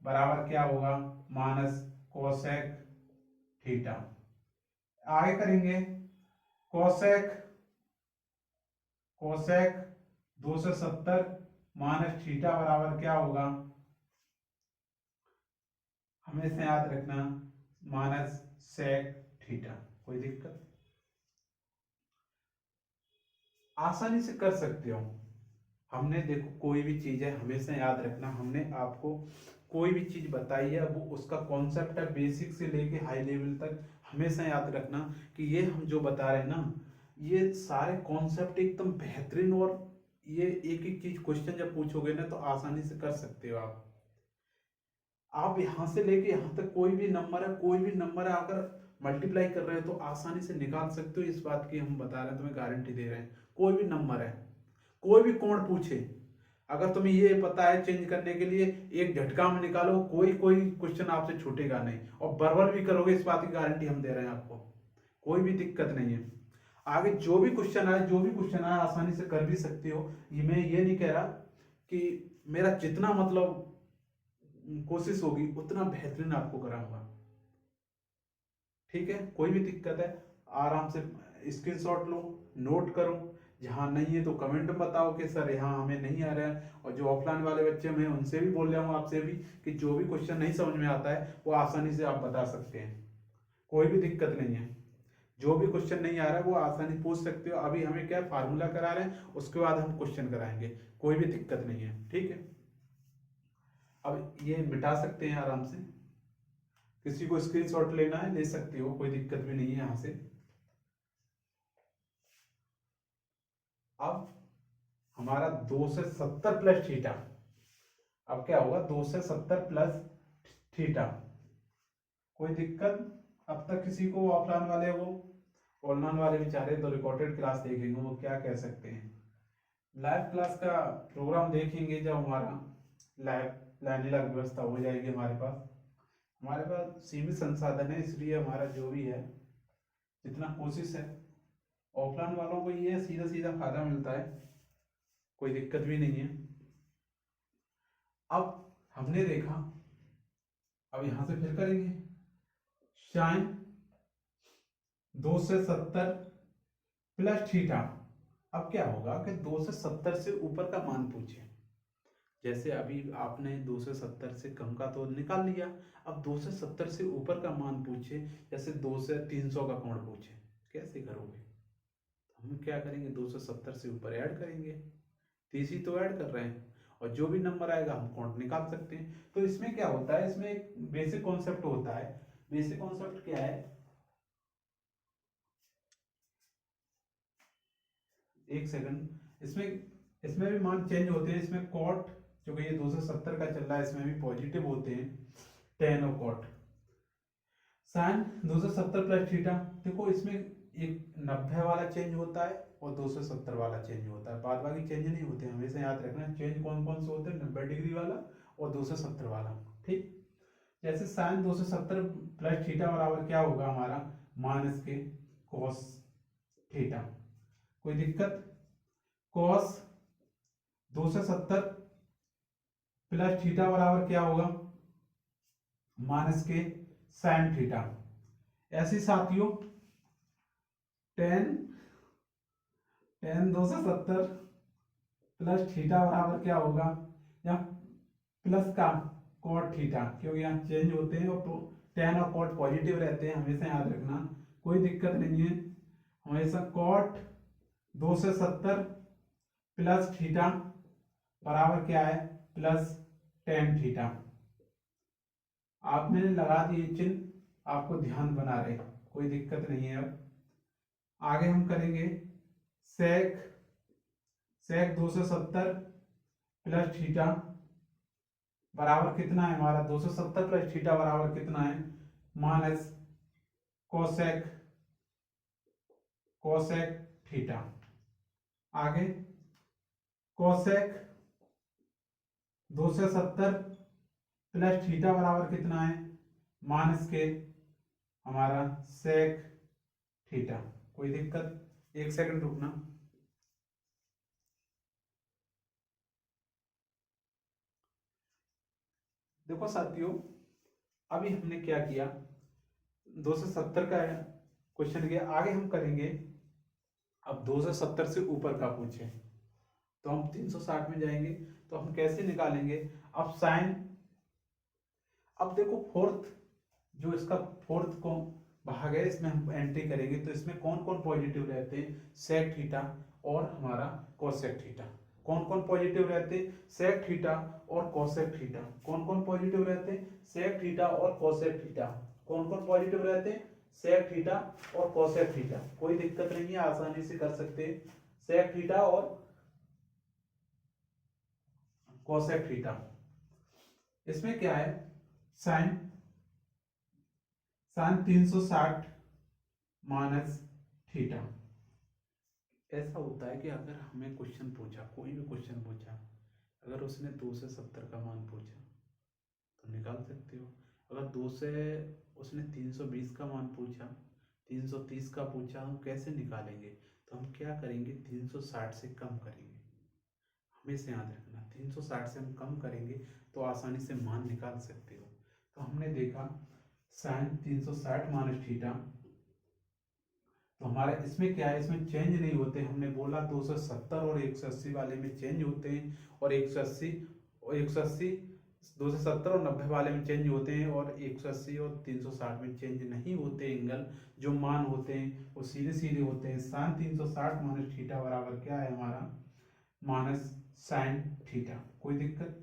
Speaker 1: बराबर क्या होगा माइनस कोसेक थीटा। आगे करेंगे कोसेक 270 माइनस थीटा बराबर क्या होगा, हमेशा याद रखना माइनस सेक थीटा। कोई दिक्कत? आसानी से कर सकते हो। हमने देखो कोई भी चीज है हमेशा याद रखना, हमने आपको कोई भी चीज बताई है वो उसका कॉन्सेप्ट है बेसिक से लेके हाई लेवल तक, हमेशा याद रखना कि ये हम जो बता रहे हैं ना ये सारे कॉन्सेप्ट एकदम बेहतरीन, और ये एक एक चीज क्वेश्चन जब पूछोगे ना तो आसानी से कर सकते हो आप यहाँ से लेके यहाँ तक कोई भी नंबर है, कोई भी नंबर है अगर मल्टीप्लाई कर रहे हो तो आसानी से निकाल सकते हो। इस बात की हम बता रहे हैं, तुम्हें गारंटी दे रहे हैं। कोई भी नंबर है, कोई भी कोण पूछे, अगर तुम्हें ये पता है चेंज करने के लिए एक झटका में निकालो, कोई क्वेश्चन आपसे छूटेगा नहीं, और बराबर भी करोगे, इस बात की गारंटी हम दे रहे हैं आपको, कोई भी दिक्कत नहीं है। आगे जो भी क्वेश्चन आए आसानी से कर भी सकते हो। ये मैं ये नहीं कह रहा कि मेरा जितना मतलब कोशिश होगी उतना बेहतरीन आपको कराऊंगा, ठीक है। कोई भी दिक्कत है आराम से स्क्रीनशॉट लो, नोट करो, जहाँ नहीं है तो कमेंट में बताओ कि सर यहाँ हमें नहीं आ रहा है। और जो ऑफलाइन वाले बच्चे मैं उनसे भी बोल रहा हूँ आपसे भी कि जो भी क्वेश्चन नहीं समझ में आता है वो आसानी से आप बता सकते हैं, कोई भी दिक्कत नहीं है। जो भी क्वेश्चन नहीं आ रहा है वो आसानी पूछ सकते हो। अभी हमें क्या फार्मूला करा रहे हैं, उसके बाद हम क्वेश्चन कराएंगे, कोई भी दिक्कत नहीं है, ठीक है। अब ये मिटा सकते हैं आराम से, किसी को स्क्रीनशॉट लेना है ले सकते हो, कोई दिक्कत भी नहीं है यहाँ से। अब हमारा 2 से 70 प्लस थीटा, अब क्या होगा 2 से 70 प्लस थीटा। कोई दिक्कत? अब तक किसी को ऑफलाइन वाले वो ऑनलाइन वाले बेचारे तो रिकॉर्डेड क्लास देखेंगे, वो क्या कह सकते हैं। लाइव क्लास का प्रोग्राम देखेंगे जब हमारा लाइव लाने लायक व्यवस्था हो जाएगी हमारे पास सीमित संसाधन है, इसलिए हमारा जो भी है जितना कोशिश है ऑफलाइन वालों को ये सीधा सीधा फायदा मिलता है, कोई दिक्कत भी नहीं है। अब हमने देखा, अब यहां से फिर करेंगे साइन 270 प्लस थीटा। अब क्या होगा कि 270 से ऊपर का मान पूछे, जैसे अभी आपने 270 से कम का तो निकाल लिया, अब 270 से ऊपर का मान पूछे, जैसे 2 से 300 का कोण पूछे, कैसे करोगे? हम क्या करेंगे, 270 से ऊपर ऐड करेंगे, 30 ही तो ऐड कर रहे हैं, और जो भी नंबर आएगा हम कोण निकाल सकते हैं। तो इसमें क्या होता है, इसमें एक बेसिक कॉन्सेप्ट होता है। बेसिक कॉन्सेप्ट क्या है, एक सेकंड, इसमें भी मान चेंज होते हैं। इसमें कॉट, जो कि ये 270 का चल रहा है, इसमें भी पॉजिटिव होते हैं, टेन और कॉट। साइन 270 प्लस थीटा, देखो इसमें एक 90 वाला चेंज होता है और 270 वाला चेंज होता है, बाद बाकी चेंज नहीं होते, हमेशा याद रखना चेंज कौन कौन से होते हैं, 90 डिग्री वाला और 270 वाला। ठीक, जैसे साइन 270 प्लस थीटा बराबर क्या होगा हमारा, माइनस के कॉस थीटा। कोई दिक्कत? कॉस 270 प्लस थीटा बराबर क्या होगा, माइनस के साइन थीटा। ऐसे साथियों टेन 270 प्लस थीटा बराबर क्या होगा, या प्लस का कॉट थीटा, क्योंकि यहाँ चेंज होते हैं और टेन और कॉट पॉजिटिव रहते हैं, हमेशा याद रखना, कोई दिक्कत नहीं है। हमेशा कॉट 270 प्लस थीटा बराबर क्या है, प्लस टेन थीटा। आपने लगा दिए चिन्ह, आपको ध्यान बना रहे, कोई दिक्कत नहीं है। अब आगे हम करेंगे सेक 270 प्लस थीटा बराबर कितना है हमारा, 270 प्लस थीटा बराबर कितना है, माइनस कोसेक थीटा। आगे कोसेक 270 प्लस थीटा बराबर कितना है, माइनस के हमारा सेक थीटा। कोई दिक्कत? एक सेकंड रुकना। देखो साथियों, अभी हमने क्या किया, 270 का क्वेश्चन किया, आगे हम करेंगे अब 270 से ऊपर का पूछे तो हम 360 में जाएंगे, तो हम कैसे निकालेंगे। अब साइन, अब देखो फोर्थ, जो इसका फोर्थ को भाग है, इसमें हम एंट्री करेंगे, तो इसमें कौन कौन पॉजिटिव रहते हैं, सेक थीटा और हमारा कोसेक थीटा। कौन कौन पॉजिटिव रहते हैं, सेक थीटा और कोसेक थीटा। कौन कौन पॉजिटिव रहते हैं, सेक थीटा और कोसेक थीटा। कौन कौन पॉजिटिव रहते हैं, सेक थीटा और कोसेक थीटा। कोई दिक्कत नहीं है, आसानी से कर सकते हैं, सेक थीटा और कोसेक थीटा। इसमें क्या है, साइन 360 माइनस थीटा। ऐसा होता है कि अगर हमें क्वेश्चन पूछा, कोई भी क्वेश्चन पूछा, अगर उसने 2 से 70 का मान पूछा तो निकाल सकते हो। अगर 2 से उसने 320 का मान पूछा, 330 का पूछा, हम कैसे निकालेंगे, तो हम क्या करेंगे, 360 से कम करेंगे। हमेशा याद रखना, 360 से हम कम करेंगे तो आसानी से मान निकाल सकते हो। तो हमने देखा साइन 360 माइनस थीटा, तो हमारा इसमें क्या है, इसमें चेंज नहीं होते। हमने बोला 270 और 180 वाले में चेंज होते हैं, और 180 270 और 90 वाले में चेंज होते हैं, और 180 और 360 में चेंज नहीं होते। एंगल जो मान होते हैं वो सीधे सीधे होते हैं। साइन 360 माइनस थीटा बराबर क्या है हमारा, माइनस साइन थीटा। कोई दिक्कत?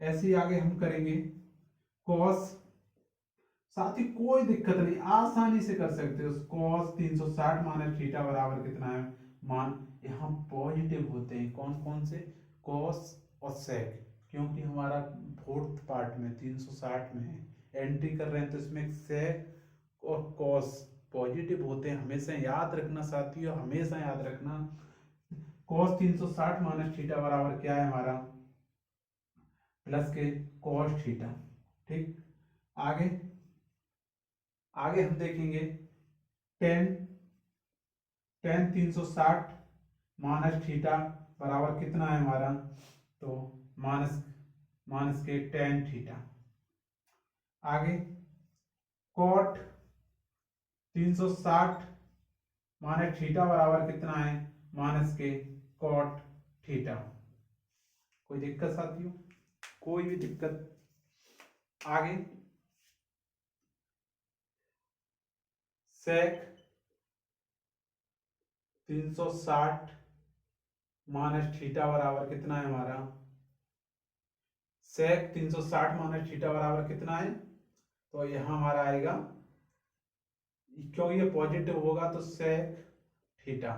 Speaker 1: ऐसे ही आगे हम करेंगे कॉस, साथ ही कोई दिक्कत नहीं, आसानी से कर सकते हो। cos 360 माइनस थीटा बराबर कितना है, मान यहाँ पॉजिटिव होते हैं, कौन कौन से, cos और sec, क्योंकि हमारा फोर्थ पार्ट में 360 में है, एंट्री कर रहे हैं, तो इसमें sec और cos पॉजिटिव होते हैं। हमेशा याद रखना साथियों, हमेशा याद रखना, cos 360 माइनस थीटा बराबर क्या है हमारा, प्लस के cos थीटा। ठीक, आगे हम देखेंगे टेन टेन 360 माइनस थीटा बराबर कितना है हमारा, तो माइनस माइनस के टेन थीटा। आगे कॉट 360 माइनस थीटा बराबर कितना है, माइनस के कॉट थीटा। कोई दिक्कत साथियों, कोई भी दिक्कत? आगे सेक 360 माइनस थीटा बराबर कितना है हमारा, सेक 360 माइनस थीटा बराबर कितना है, तो यहां हमारा आएगा, क्योंकि ये पॉजिटिव होगा तो सेक थीटा।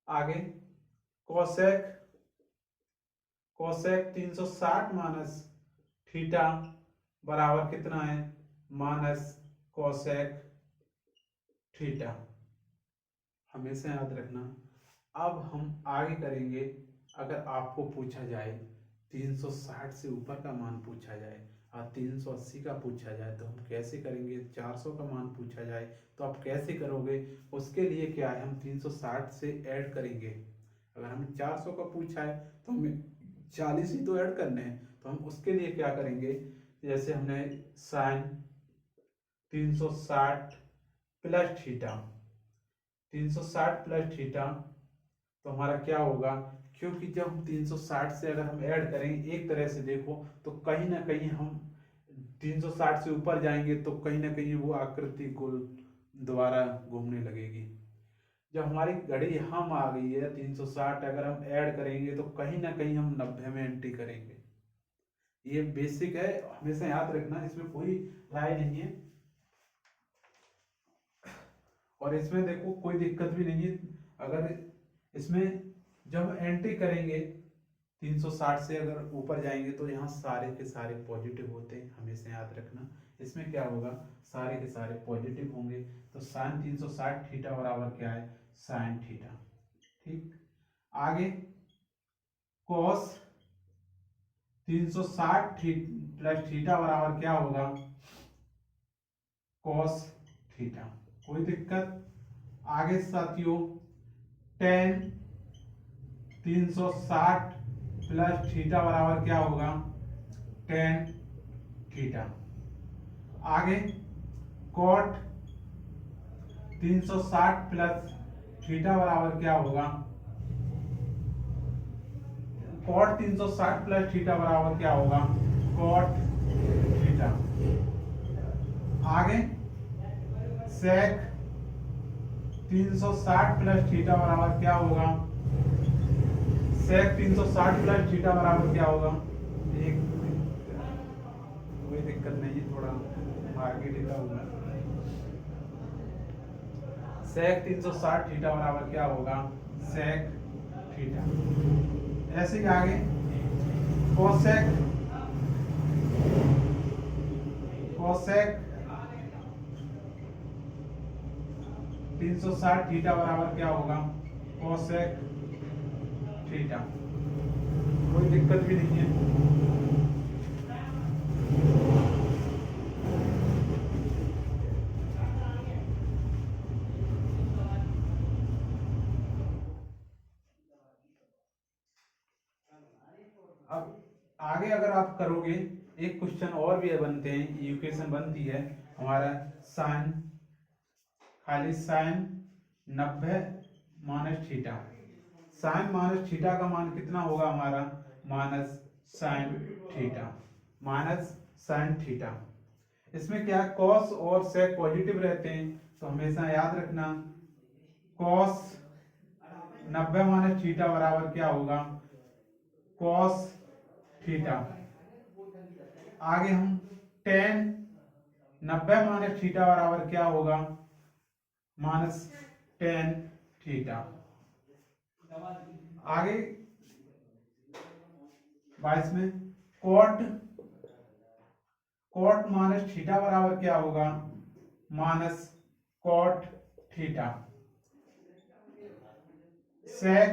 Speaker 1: आगे कोसेक कोसेक 360 माइनस थीटा बराबर कितना है, माइनस कोसेक थीटा। हमेशा याद रखना। अब हम आगे करेंगे, अगर आपको पूछा जाए 360 से ऊपर का मान पूछा जाए और 380 का पूछा जाए तो हम कैसे करेंगे, 400 का मान पूछा जाए तो आप कैसे करोगे, उसके लिए क्या है, हम 360 से ऐड करेंगे। अगर हमें 400 का पूछा है तो हमें 40 ही तो ऐड करने हैं, तो हम उसके लिए क्या करेंगे, जैसे हमने sine 360 plus theta, 360 plus theta, तो हमारा क्या होगा, क्योंकि जब हम 360 से अगर हम ऐड करेंगे, एक तरह से देखो तो कहीं ना कहीं हम 360 से ऊपर जाएंगे तो कहीं ना कहीं वो आकृति गोल दोबारा घूमने लगेगी। जब हमारी घड़ी हम आ गई है 360, अगर हम ऐड करेंगे तो कहीं ना कहीं हम 90 में एंट्री करेंगे। ये बेसिक है, हमेशा याद रखना, इसमें कोई राय नहीं है और इसमें देखो कोई दिक्कत भी नहीं है। अगर इसमें जब एंट्री करेंगे 360 से अगर ऊपर जाएंगे तो यहाँ सारे के सारे पॉजिटिव होते हैं, हमेशा याद रखना। इसमें क्या होगा, सारे के सारे पॉजिटिव होंगे, तो साइन 360 थीटा बराबर क्या है, साइन थीटा। ठीक, आगे कॉस 360 प्लस थीटा बराबर क्या होगा, कॉस थीटा। कोई दिक्कत? आगे साथियों टेन 360 प्लस थीटा बराबर क्या होगा, टेन थीटा। आगे कॉट 360 प्लस थीटा बराबर क्या होगा, कॉट 360 प्लस थीटा बराबर क्या होगा, कॉट थीटा। आगे सेक 360 प्लस थीटा बराबर क्या होगा, सेक 360 प्लस थीटा बराबर क्या होगा, एक कोई दिक्कत नहीं, थोड़ा आगे लिखा होगा, सेक 360 थीटा बराबर क्या होगा, सेक थीटा। ऐसे ही आगे कोसेक कोसेक 360 थीटा बराबर क्या होगा, कोसेक थीटा। कोई दिक्कत भी नहीं है। अब आगे अगर आप करोगे, एक क्वेश्चन और भी बनते हैं, इक्वेशन बनती है हमारा साइन, खाली sine 90 minus theta, sine minus theta का मान कितना होगा हमारा, minus sine theta, minus sine theta. इसमें क्या कॉस और सेक पॉजिटिव रहते हैं, तो हमेशा याद रखना कॉस 90 माइनस थीटा बराबर क्या होगा, कॉस थीटा। आगे हम टेन 90 माइनस थीटा बराबर क्या होगा, माइनस टेन थीटा। आगे 22 में कॉट कॉट माइनस थीटा बराबर क्या होगा, minus cot theta. Sec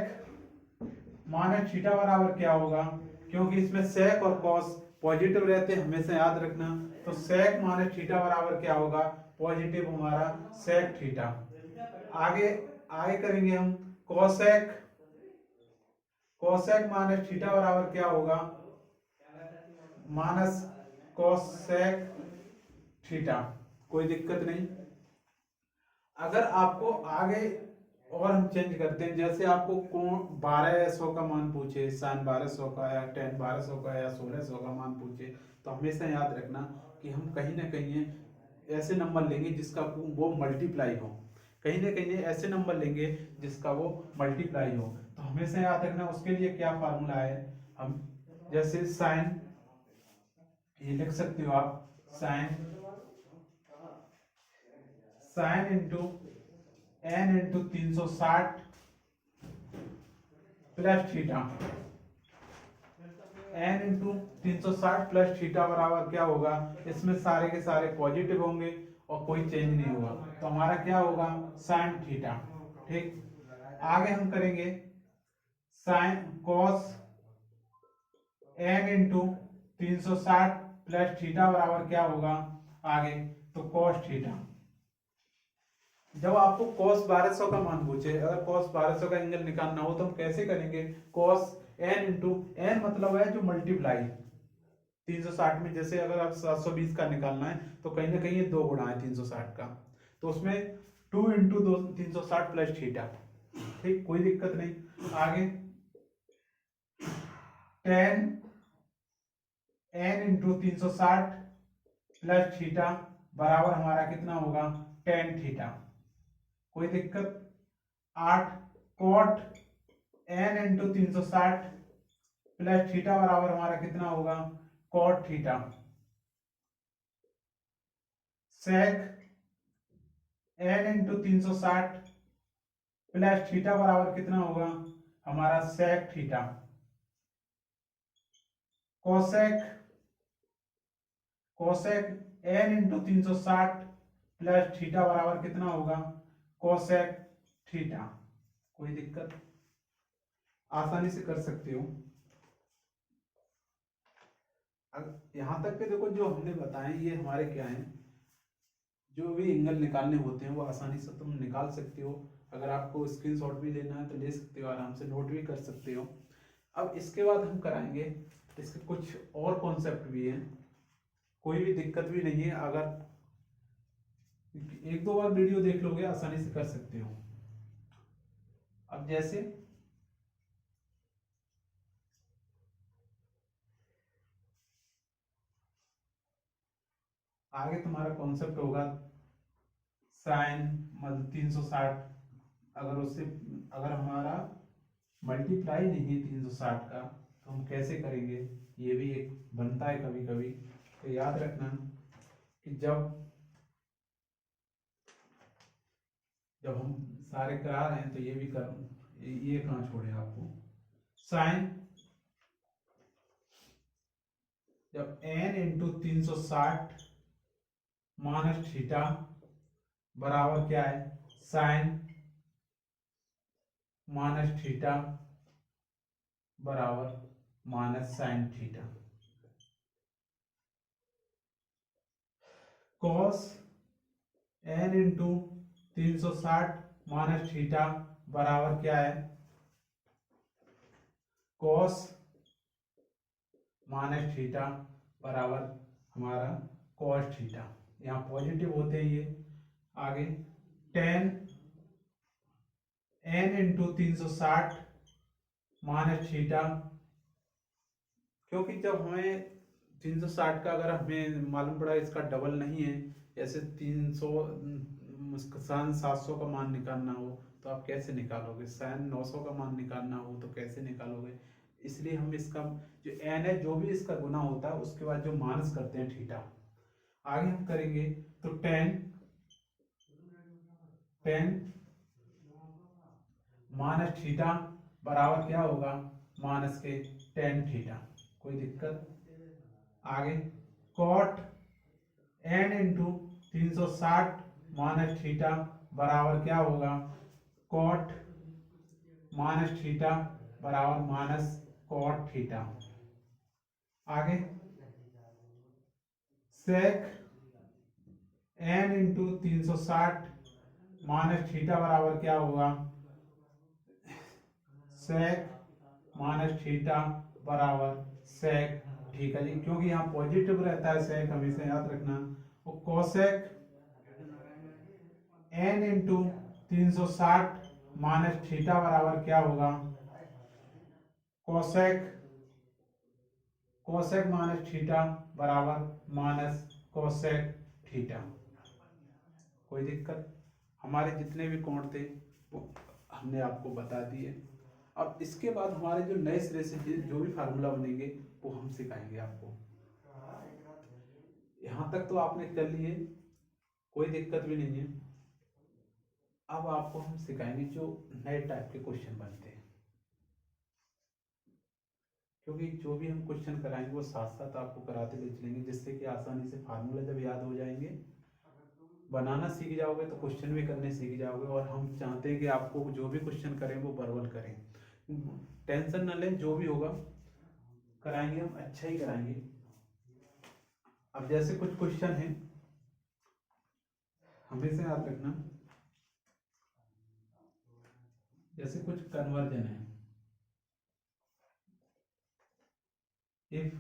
Speaker 1: minus theta बराबर क्या होगा, क्योंकि इसमें सेक और कॉस पॉजिटिव रहते हैं, हमेशा याद रखना, तो सेक माइनस थीटा बराबर क्या होगा, पॉजिटिव हमारा सेक थीटा। आगे आगे करेंगे हम कोसेक, कोसेक माइनस थीटा बराबर क्या होगा, माइनस कोसेक थीटा। कोई दिक्कत नहीं। अगर आपको आगे और हम चेंज करते हैं, जैसे आपको कोण 1200 का मान पूछे, साइन 1200 का या टेन 1200 का या 1600 का मान पूछे, तो हमेशा याद रखना कि हम कहीं ना कहीं ऐसे नंबर लेंगे जिसका वो मल्टीप्लाई हो, कहीं ना कहीं ऐसे नंबर लेंगे जिसका वो मल्टीप्लाई हो। तो हमेशा याद रखना उसके लिए क्या फार्मूला है। हम जैसे साइन, ये लिख सकते हो आप, sine sine into N into 360 plus theta, N into 360 plus theta बराबर क्या होगा, इसमें सारे के सारे पॉजिटिव होंगे और कोई चेंज नहीं होगा, तो हमारा क्या होगा, साइन थीटा। ठीक, आगे हम करेंगे sine cos N into 360 plus theta बराबर क्या होगा आगे, तो कॉस थीटा। जब आपको cos 1200 का मान पूछे, अगर cos 1200 का एंगल निकालना हो तो हम कैसे करेंगे, cos n इंटू एन मतलब है जो मल्टीप्लाई 360 में, जैसे अगर आप 720 का निकालना है तो कहीं ना कहीं ये दो गुणा है 360 का, तो उसमें 2 इंटू 360 प्लस थीटा। ठीक, कोई दिक्कत नहीं। आगे tan n into 360 plus theta बराबर हमारा कितना होगा, टेन थीटा। कोई दिक्कत। 8 cot n into 360 plus theta बराबर हमारा कितना होगा, cot theta. Sec n into 360 plus theta बराबर कितना होगा हमारा, sec theta. Cosec cosec n into 360 plus theta बराबर कितना होगा, कोसेक थीटा। कोई दिक्कत, आसानी से कर सकते हो। यहां तक के देखो जो हमने बताए ये हमारे क्या हैं, जो भी एंगल निकालने होते हैं वो आसानी से तुम निकाल सकते हो। अगर आपको स्क्रीनशॉट भी लेना है तो ले सकते हो, आराम से नोट भी कर सकते हो। अब इसके बाद हम कराएंगे इसके कुछ और कॉन्सेप्ट भी हैं, कोई भी दिक्कत भी नहीं है, अगर एक दो बार वीडियो देख लोगे आसानी से कर सकते हो। अब जैसे आगे तुम्हारा कॉन्सेप्ट होगा साइन मतलब 360, अगर उससे अगर हमारा मल्टीप्लाई नहीं है 360 का तो हम कैसे करेंगे, ये भी एक बनता है कभी कभी। तो याद रखना कि जब जब हम सारे करा रहे हैं तो ये भी कर, ये कहाँ छोड़े आपको, साइन जब n इंटू 360 माइनस थीटा बराबर क्या है, साइन माइनस थीटा बराबर minus sine theta. Cos n into 360 minus theta बराबर क्या है, कॉस माइनस थीटा बराबर हमारा कॉस थीटा। यहाँ पॉजिटिव होते हैं ये। आगे tan n into 360 minus theta, क्योंकि जब हमें 360 का अगर हमें मालूम पड़ा इसका डबल नहीं है, जैसे 300 साइन 700 का मान निकालना हो तो आप कैसे निकालोगे, साइन 900 का मान निकालना हो तो कैसे निकालोगे। इसलिए हम इसका जो n है जो भी इसका गुना होता है उसके बाद जो माइनस करते हैं थीटा। आगे हम करेंगे तो टेन माइनस थीटा बराबर क्या होगा, माइनस के टेन थीटा। कोई दिक्कत। आगे cot n into 360 minus theta बराबर क्या होगा, कॉट माइनस थीटा बराबर माइनस कॉट थीटा। आगे sec n into 360 minus theta बराबर क्या होगा, सेक माइनस थीटा बराबर सेक थीटा जी, क्योंकि यहाँ पॉजिटिव रहता है सेक, हमेशा याद रखना। और cosec N into 360 minus theta बराबर क्या होगा, कोसेक कोसेक माइनस थीटा बराबर माइनस कोसेक थीटा। कोई दिक्कत? हमारे जितने भी कोण थे वो हमने आपको बता दिए। अब इसके बाद हमारे जो नए सिरे से जो भी फार्मूला बनेंगे वो हम सिखाएंगे आपको। यहाँ तक तो आपने कर लिए, कोई दिक्कत भी नहीं है। अब आपको हम सिखाएंगे जो नए टाइप के क्वेश्चन बनते हैं, क्योंकि जो भी हम क्वेश्चन कराएंगे वो साथ साथ आपको कराते हुए चलेंगे, जिससे कि आसानी से फार्मूला जब याद हो जाएंगे, बनाना सीख जाओगे तो क्वेश्चन भी करने सीख जाओगे। और हम चाहते हैं कि आपको जो भी क्वेश्चन करें वो बरबल करें, टेंशन ना लें, जो भी होगा कराएंगे हम अच्छा ही कराएंगे। अब जैसे कुछ क्वेश्चन हैं, हमेशा याद रखना, जैसे कुछ कन्वर्जन है, इफ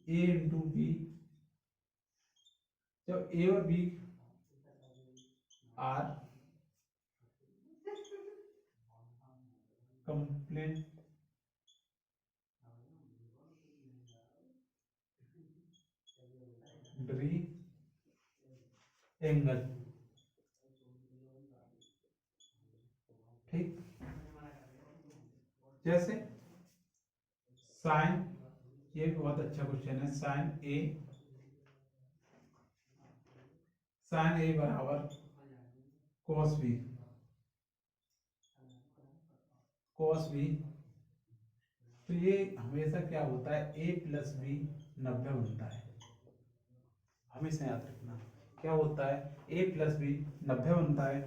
Speaker 1: ए इंटू बी, जब ए और बी आर कंप्लीमेंट्री एंगल, ठीक, जैसे साइन, ये भी बहुत अच्छा क्वेश्चन है, साइन ए बराबर कॉस बी, तो ये हमेशा क्या होता है, ए प्लस बी 90 बनता है, हमेशा याद रखना। क्या होता है, ए प्लस बी 90 बनता है।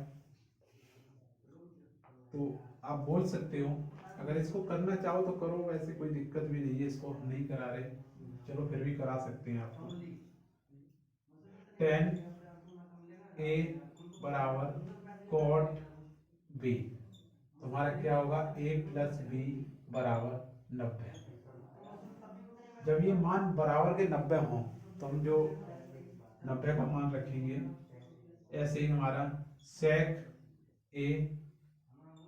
Speaker 1: तो आप बोल सकते हो, अगर इसको करना चाहो तो करो, वैसे कोई दिक्कत भी नहीं है, इसको हम नहीं करा रहे, चलो फिर भी करा सकते हैं आपको। 10 ए बराबर कॉट बी, तुम्हारा क्या होगा, ए प्लस बी बराबर 90। जब ये मान बराबर के 90 हों तो हम जो 90 का मान रखेंगे, ऐसे ही हमारा सेक ए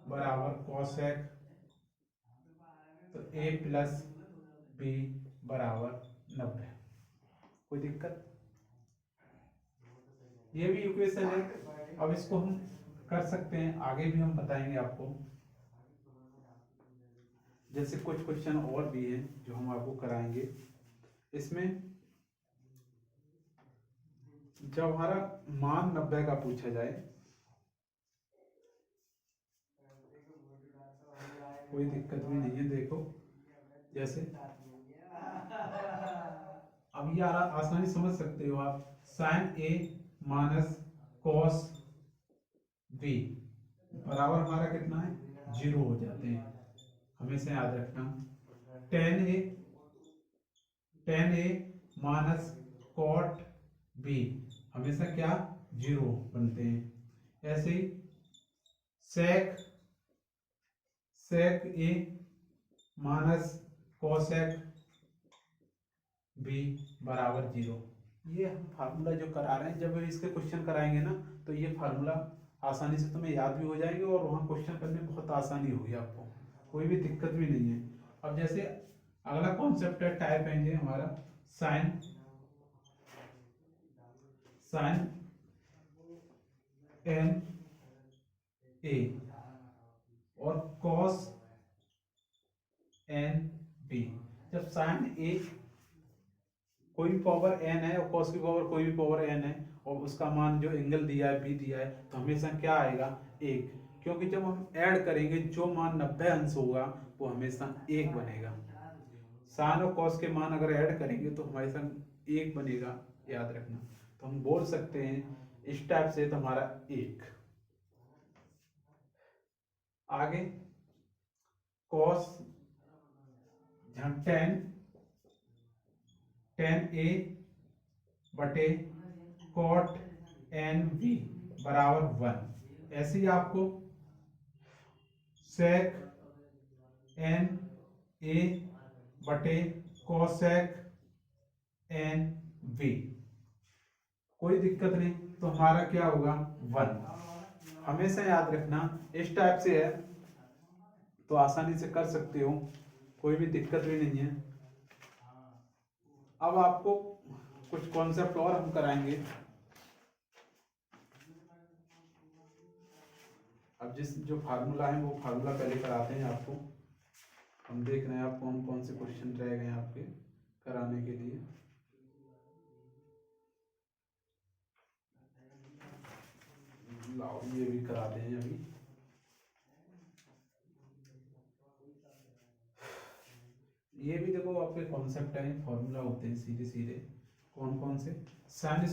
Speaker 1: बराबर कॉसेक, तो ए प्लस बी बराबर 90। कोई दिक्कत? ये भी इक्वेशन है। अब इसको हम कर सकते हैं, आगे भी हम बताएंगे आपको। जैसे कुछ क्वेश्चन और भी हैं जो हम आपको कराएंगे। इसमें जब हमारा मान 90 का पूछा जाए, कोई दिक्कत भी नहीं है। देखो जैसे अब ये आसानी समझ सकते हो आप, sign A minus cos B बराबर हमारा कितना है, 0 हो जाते हैं, हमेशा याद रखना। Ten A minus cot B हमेशा क्या, 0 बनते हैं। ऐसे ही सेक ए माइनस कोसेक बी बराबर 0। ये हम फार्मूला जो करा रहे हैं, जब हम इसके क्वेश्चन कराएंगे ना, तो ये फार्मूला आसानी से तुम्हें याद भी हो जाएंगे और वहाँ क्वेश्चन करने में बहुत आसानी होगी आपको, कोई भी दिक्कत भी नहीं है। अब जैसे अगला कॉन्सेप्ट है टाइप एंगल हमारा, साइन एन ए और कॉस एन बी। जब साइन ए कोई भी पावर एन है और कॉस की पावर कोई भी पावर एन है और उसका मान जो एंगल दिया है बी दिया है, तो हमेशा क्या आएगा, 1, क्योंकि जब हम ऐड करेंगे जो मान 90 अंश होगा वो हमेशा 1 बनेगा। साइन और कॉस के मान अगर ऐड करेंगे तो हमेशा 1 बनेगा, याद रखना। तो हम बोल सकते हैं इस टाइप से, तो हमारा 1। आगे कॉस, जहाँ 10 ए बटे कॉट एन वी बराबर 1। ऐसे ही आपको सेक एन ए बटे कोसेक एन वी, कोई दिक्कत नहीं। तो हमारा क्या होगा 1। हमेशा याद रखना इस टाइप से है तो आसानी से कर सकते हो, कोई भी दिक्कत भी नहीं है। अब आपको कुछ कॉन्सेप्ट और हम कराएंगे। अब जो फार्मूला है वो फार्मूला पहले कराते हैं आपको। हम देख रहे हैं आप कौन कौन से क्वेश्चन रह गए हैं आपके कराने के लिए। लाओ ये भी कराते हैं अभी। ये भी देखो आपके कॉन्सेप्ट है, फॉर्मूला होते हैं सीधे सीधे। कौन कौन से? Sine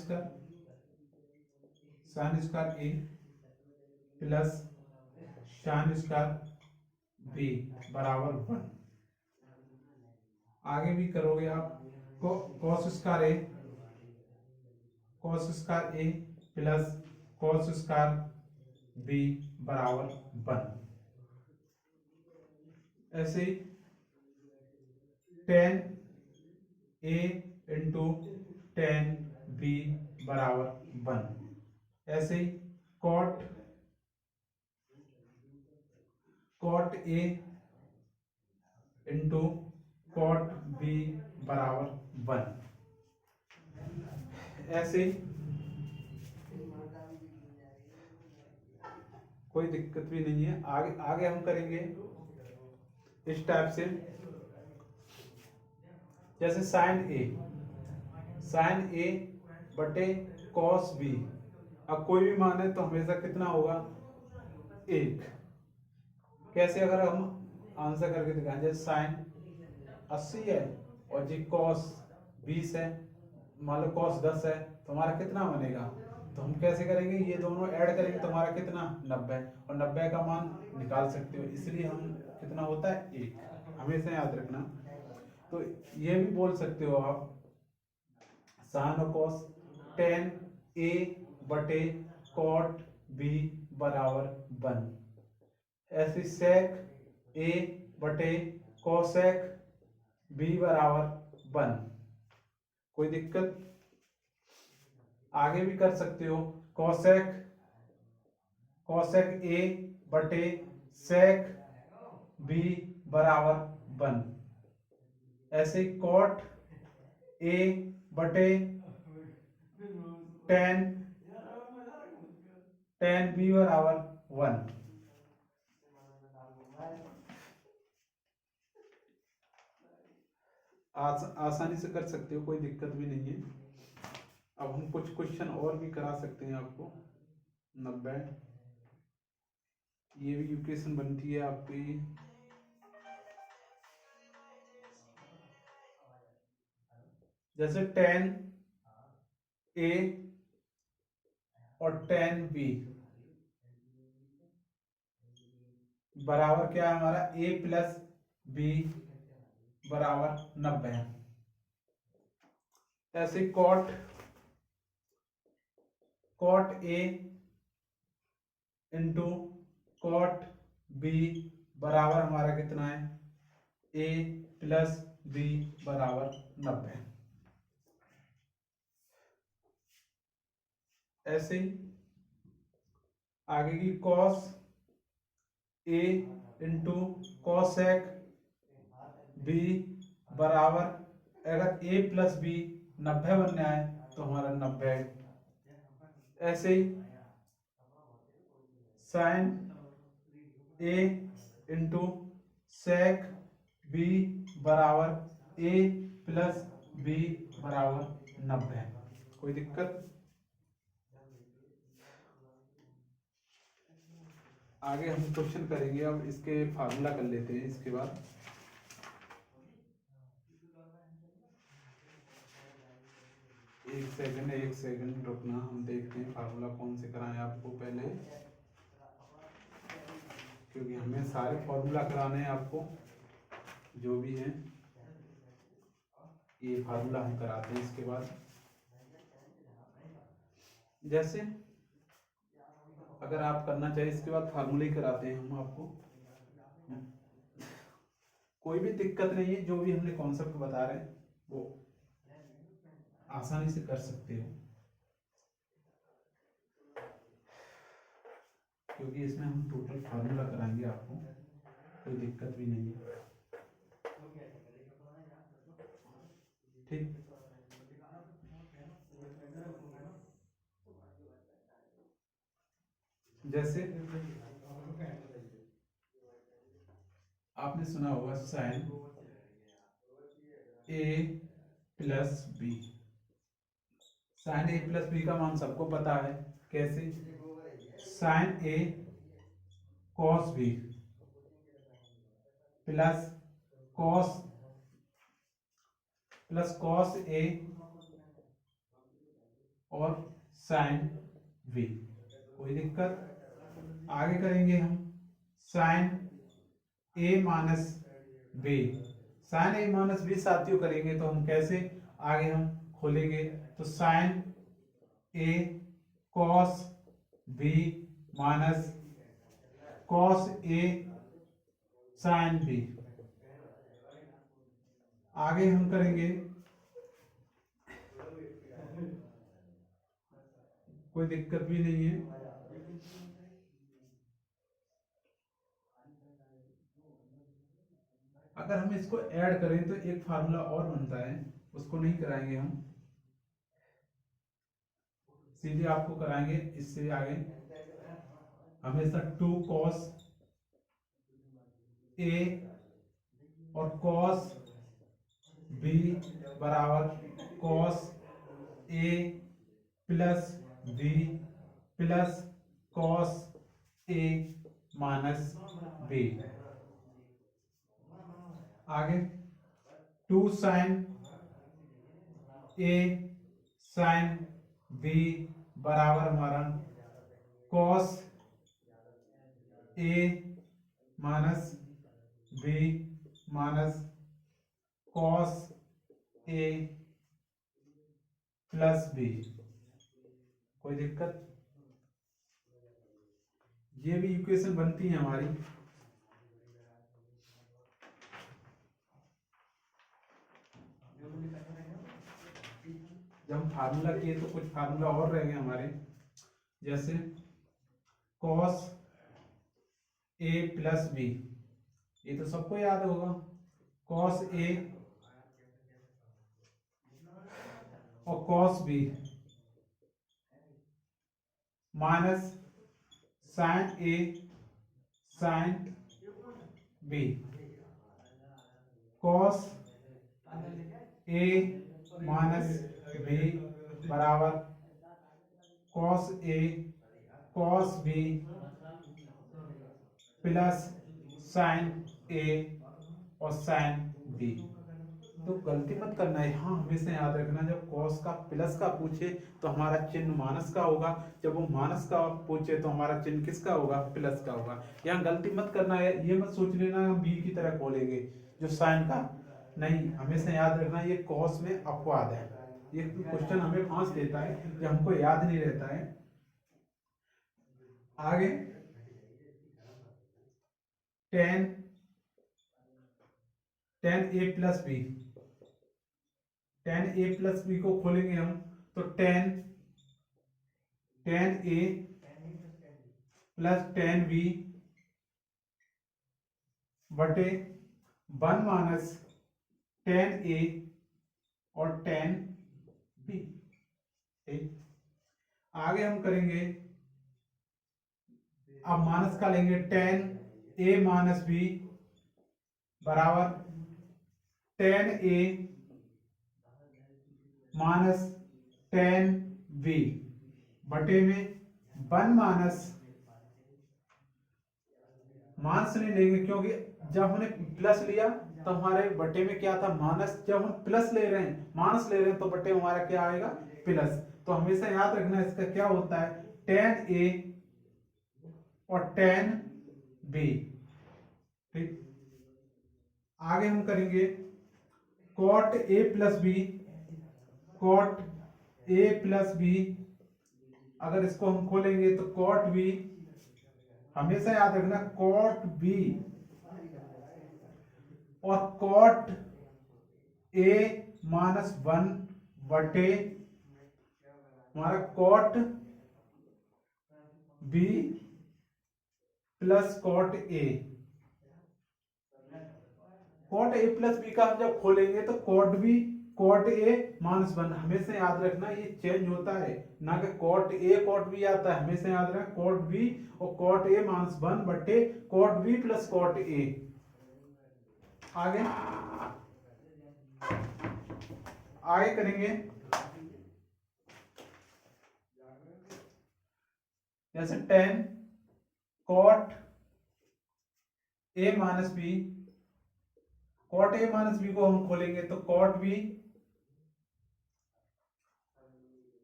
Speaker 1: square A plus sine square B बराबर 1। आगे भी करोगे आप cos square A plus cos square B बराबर 1। ऐसे ही tan A into tan B बराबर 1। ऐसे ही cot A into cot B बराबर 1। ऐसे ही कोई दिक्कत भी नहीं है। आगे आगे हम करेंगे इस टाइप से, जैसे साइन ए बटे कॉस बी। अब कोई भी मान है तो हमेशा कितना होगा 1। कैसे? अगर हम आंसर करके दिखाएं, जैसे साइन 80 है और जी कॉस 20 है, मान लो कॉस 10 है तो हमारा कितना बनेगा? तो हम कैसे करेंगे, ये दोनों ऐड करेंगे तो हमारा कितना 90, और 90 का मान निकाल सकते हो, इसलिए हम कितना होता है 1। हमेशा याद रखना। तो ये भी बोल सकते हो आप साइन और कॉस टेन ए बटे कॉट बी बराबर 1। ऐसे सेक ए बटे कोसेक बी बराबर 1। कोई दिक्कत? आगे भी कर सकते हो कॉसेक ए बटे सेक बी बराबर 1। ऐसे कॉट ए बटे टेन बी बराबर 1। आसानी से कर सकते हो, कोई दिक्कत भी नहीं है। अब हम कुछ क्वेश्चन और भी करा सकते हैं आपको। 90 ये भी इक्वेशन बनती है आपकी, जैसे टेन ए और टेन बी बराबर क्या है हमारा ए प्लस बी बराबर 90। ऐसे cot A into cot B बराबर हमारा कितना है ए प्लस बी बराबर 90। ऐसे ही आगे की cos A into cosec B बराबर, अगर ए प्लस बी 90 बनने आए तो हमारा 90। ऐसे ही साइन ए इंटू सेक बी बराबर ए प्लस बी बराबर 90। कोई दिक्कत? आगे हम क्वेश्चन करेंगे। अब इसके फार्मूला कर लेते हैं इसके बाद। एक सेकंड रुकना, हम देखते हैं फार्मूला कौन से कराएं आपको पहले, क्योंकि हमें सारे फार्मूला कराने हैं आपको जो भी हैं। ये फार्मूला हम कराते हैं इसके बाद। जैसे अगर आप करना चाहिए, इसके बाद फार्मूले कराते हैं हम आपको, कोई भी दिक्कत नहीं है, जो भी हमने कॉन्सेप्ट बता रहे हैं वो आसानी से कर सकते हो, क्योंकि इसमें हम टोटल फार्मूला कराएंगे आपको, कोई दिक्कत भी नहीं है। ठीक, जैसे आपने सुना होगा sign A plus B, sine A plus B का मान सबको पता है, कैसे? Sign A cos B plus cos A और साइन बी, कोई दिक्कत? आगे करेंगे हम sign A minus B, sine A minus B साथियों करेंगे तो हम कैसे आगे हम खोलेंगे, तो sine A cos B minus cos A sine B. आगे हम करेंगे, कोई दिक्कत भी नहीं है। अगर हम इसको ऐड करें तो एक फार्मूला और बनता है, उसको नहीं कराएंगे हम, सीधे आपको कराएंगे इससे आगे। हमेशा 2 cos ए और cos बी बराबर cos ए प्लस बी प्लस cos ए माइनस बी। आगे 2 sin ए sin बी बराबर हमारा cos ए माइनस बी माइनस cos ए प्लस बी, कोई दिक्कत? ये भी इक्वेशन बनती है हमारी। जब हम फार्मूला किए तो कुछ फार्मूला और रह गए हमारे, जैसे cos ए प्लस बी, ये तो सबको याद होगा, cos ए और cos बी माइनस sin ए sin बी, cos ए माइनस बी बराबर cos ए cos बी प्लस sin ए और sin बी। तो गलती मत करना है, हाँ हमेशा याद रखना, जब cos का प्लस का पूछे तो हमारा चिन्ह माइनस का होगा, जब वो माइनस का पूछे तो हमारा चिन्ह किसका होगा? प्लस का होगा। यहाँ गलती मत करना है, ये मत सोच लेना हम बी की तरह खोलेंगे जो साइन का, नहीं, हमेशा याद रखना ये cos में अपवाद है, ये क्वेश्चन हमें फांस देता है, ये हमको याद नहीं रहता है। आगे tan ए प्लस बी, tan ए प्लस बी को खोलेंगे हम तो tan ए प्लस tan बी बटे 1 माइनस tan ए और tan बी। ठीक, आगे हम करेंगे, अब माइनस का लेंगे, tan ए माइनस बी बराबर tan ए माइनस tan बी बटे में 1 माइनस नहीं लेंगे, क्योंकि जब हमने प्लस लिया तो हमारे बटे में क्या था? माइनस। जब हम प्लस ले रहे हैं, माइनस ले रहे हैं, तो बटे में हमारा क्या आएगा? प्लस। तो हमेशा याद रखना इसका क्या होता है? tan ए और tan बी। ठीक, आगे हम करेंगे cot ए प्लस बी, cot ए प्लस बी अगर इसको हम खोलेंगे तो कॉट बी, हमेशा याद रखना कॉट बी और कॉट ए -1 बटे हमारा cot B plus cot A. Cot A plus B का हम जब खोलेंगे तो कॉट बी कॉट ए -1, हमेशा याद रखना ये चेंज होता है, ना कि कॉट ए कॉट बी आता है, हमेशा याद रखना कॉट बी और कॉट ए -1 बटे cot B plus cot A. आगे आगे करेंगे, जैसे 10 cot A minus B, cot A minus B को हम खोलेंगे तो कॉट बी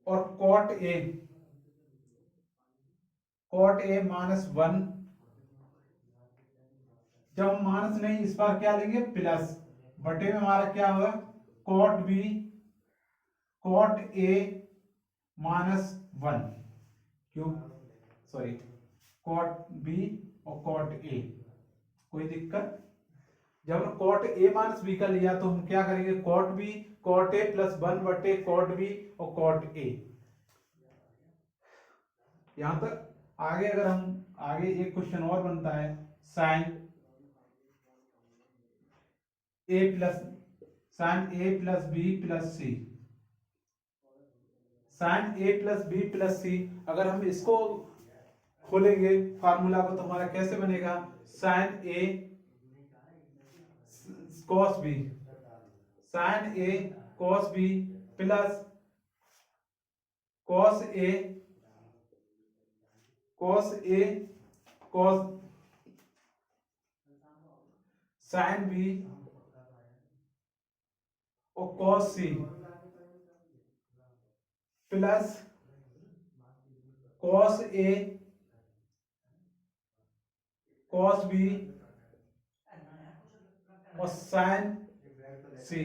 Speaker 1: और कॉट ए -1, जब हम माइनस नहीं इस बार क्या लेंगे प्लस, बटे में हमारा क्या होगा कॉट बी कॉट ए -1, क्यों सॉरी कॉट बी और कॉट ए। कोई दिक्कत? जब हम कॉट ए माइनस बी का लिया तो हम क्या करेंगे कॉट बी कॉट ए +1 बटे कॉट बी और कॉट ए। यहां तक आगे अगर हम आगे एक क्वेश्चन और बनता है sine A plus B plus C, sine A plus B plus सी, अगर हम इसको खोलेंगे फार्मूला को तो हमारा कैसे बनेगा sine A cos B, sine A cos B plus cos A cos sine B और cos C plus cos A cos B और sine C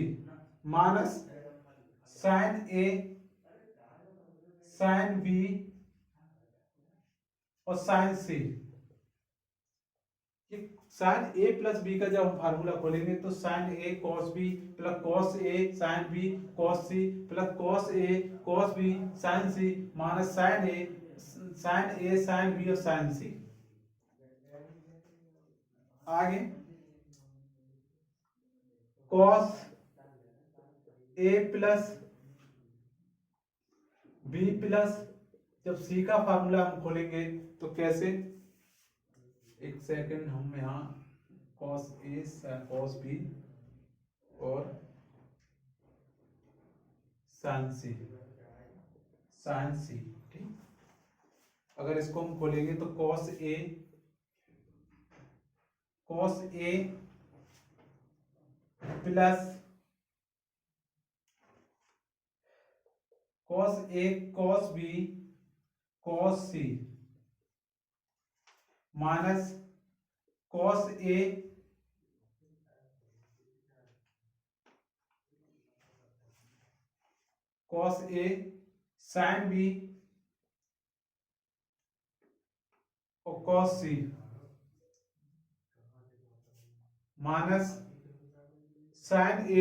Speaker 1: minus sine A sine B और sine C. Sine A plus B का जब हम formula खोलेंगे तो sine A cos B plus cos A sine B cos C plus cos A cos B sine C minus sine A sine B और sine सी। आगे cos A plus B plus, जब सी का formula हम खोलेंगे तो कैसे, एक सेकंड हम यहाँ कॉस ए कॉस बी और साइन सी ठीक। अगर इसको हम खोलेंगे तो cos A plus cos B cos C minus cos A sine B और cos C minus sine A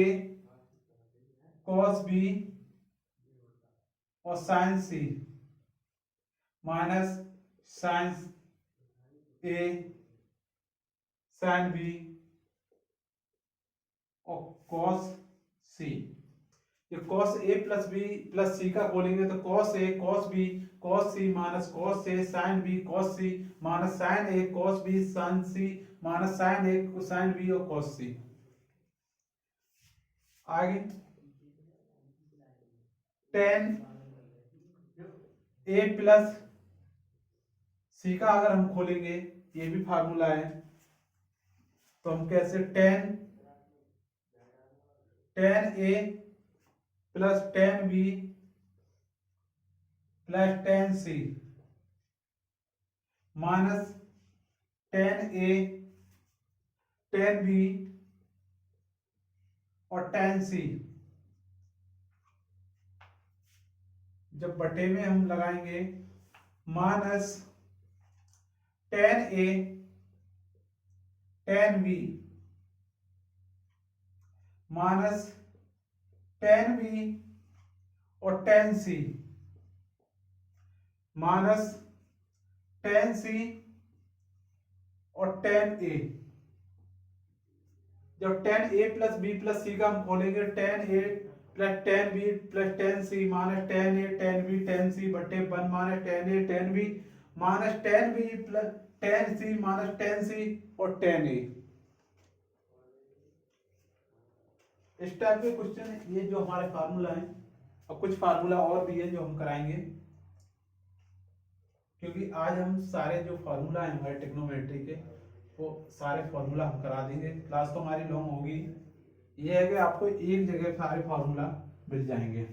Speaker 1: cos B और sine C minus sine A sine B और कॉस सी। ये cos A plus B plus C का खोलेंगे तो cos A cos B cos C minus cos A sine B cos C minus sine A cos B sine C minus sine A sine B और cos सी। आगे 10 A plus C का अगर हम खोलेंगे, ये भी फार्मूला है, तो हम कैसे 10 A plus 10 B plus 10 C minus 10 A 10 B और 10 सी, जब बटे में हम लगाएंगे minus tan A tan B minus tan B और tan C minus tan C और टेन ए। जब tan A plus B plus C का हम खोलेंगे, tan A plus tan B plus tan C minus tan A tan B tan C बटे one minus tan A tan B minus tan B plus tan C minus tan C और tan ए। इस type के question है ये जो हमारे formula है। और कुछ फार्मूला और भी है जो हम कराएंगे, क्योंकि आज हम सारे जो फार्मूला है हमारे ट्रिग्नोमेट्री के वो सारे फार्मूला हम करा देंगे। क्लास तो हमारी लॉन्ग होगी, ये है कि आपको एक जगह सारे फार्मूला मिल जाएंगे,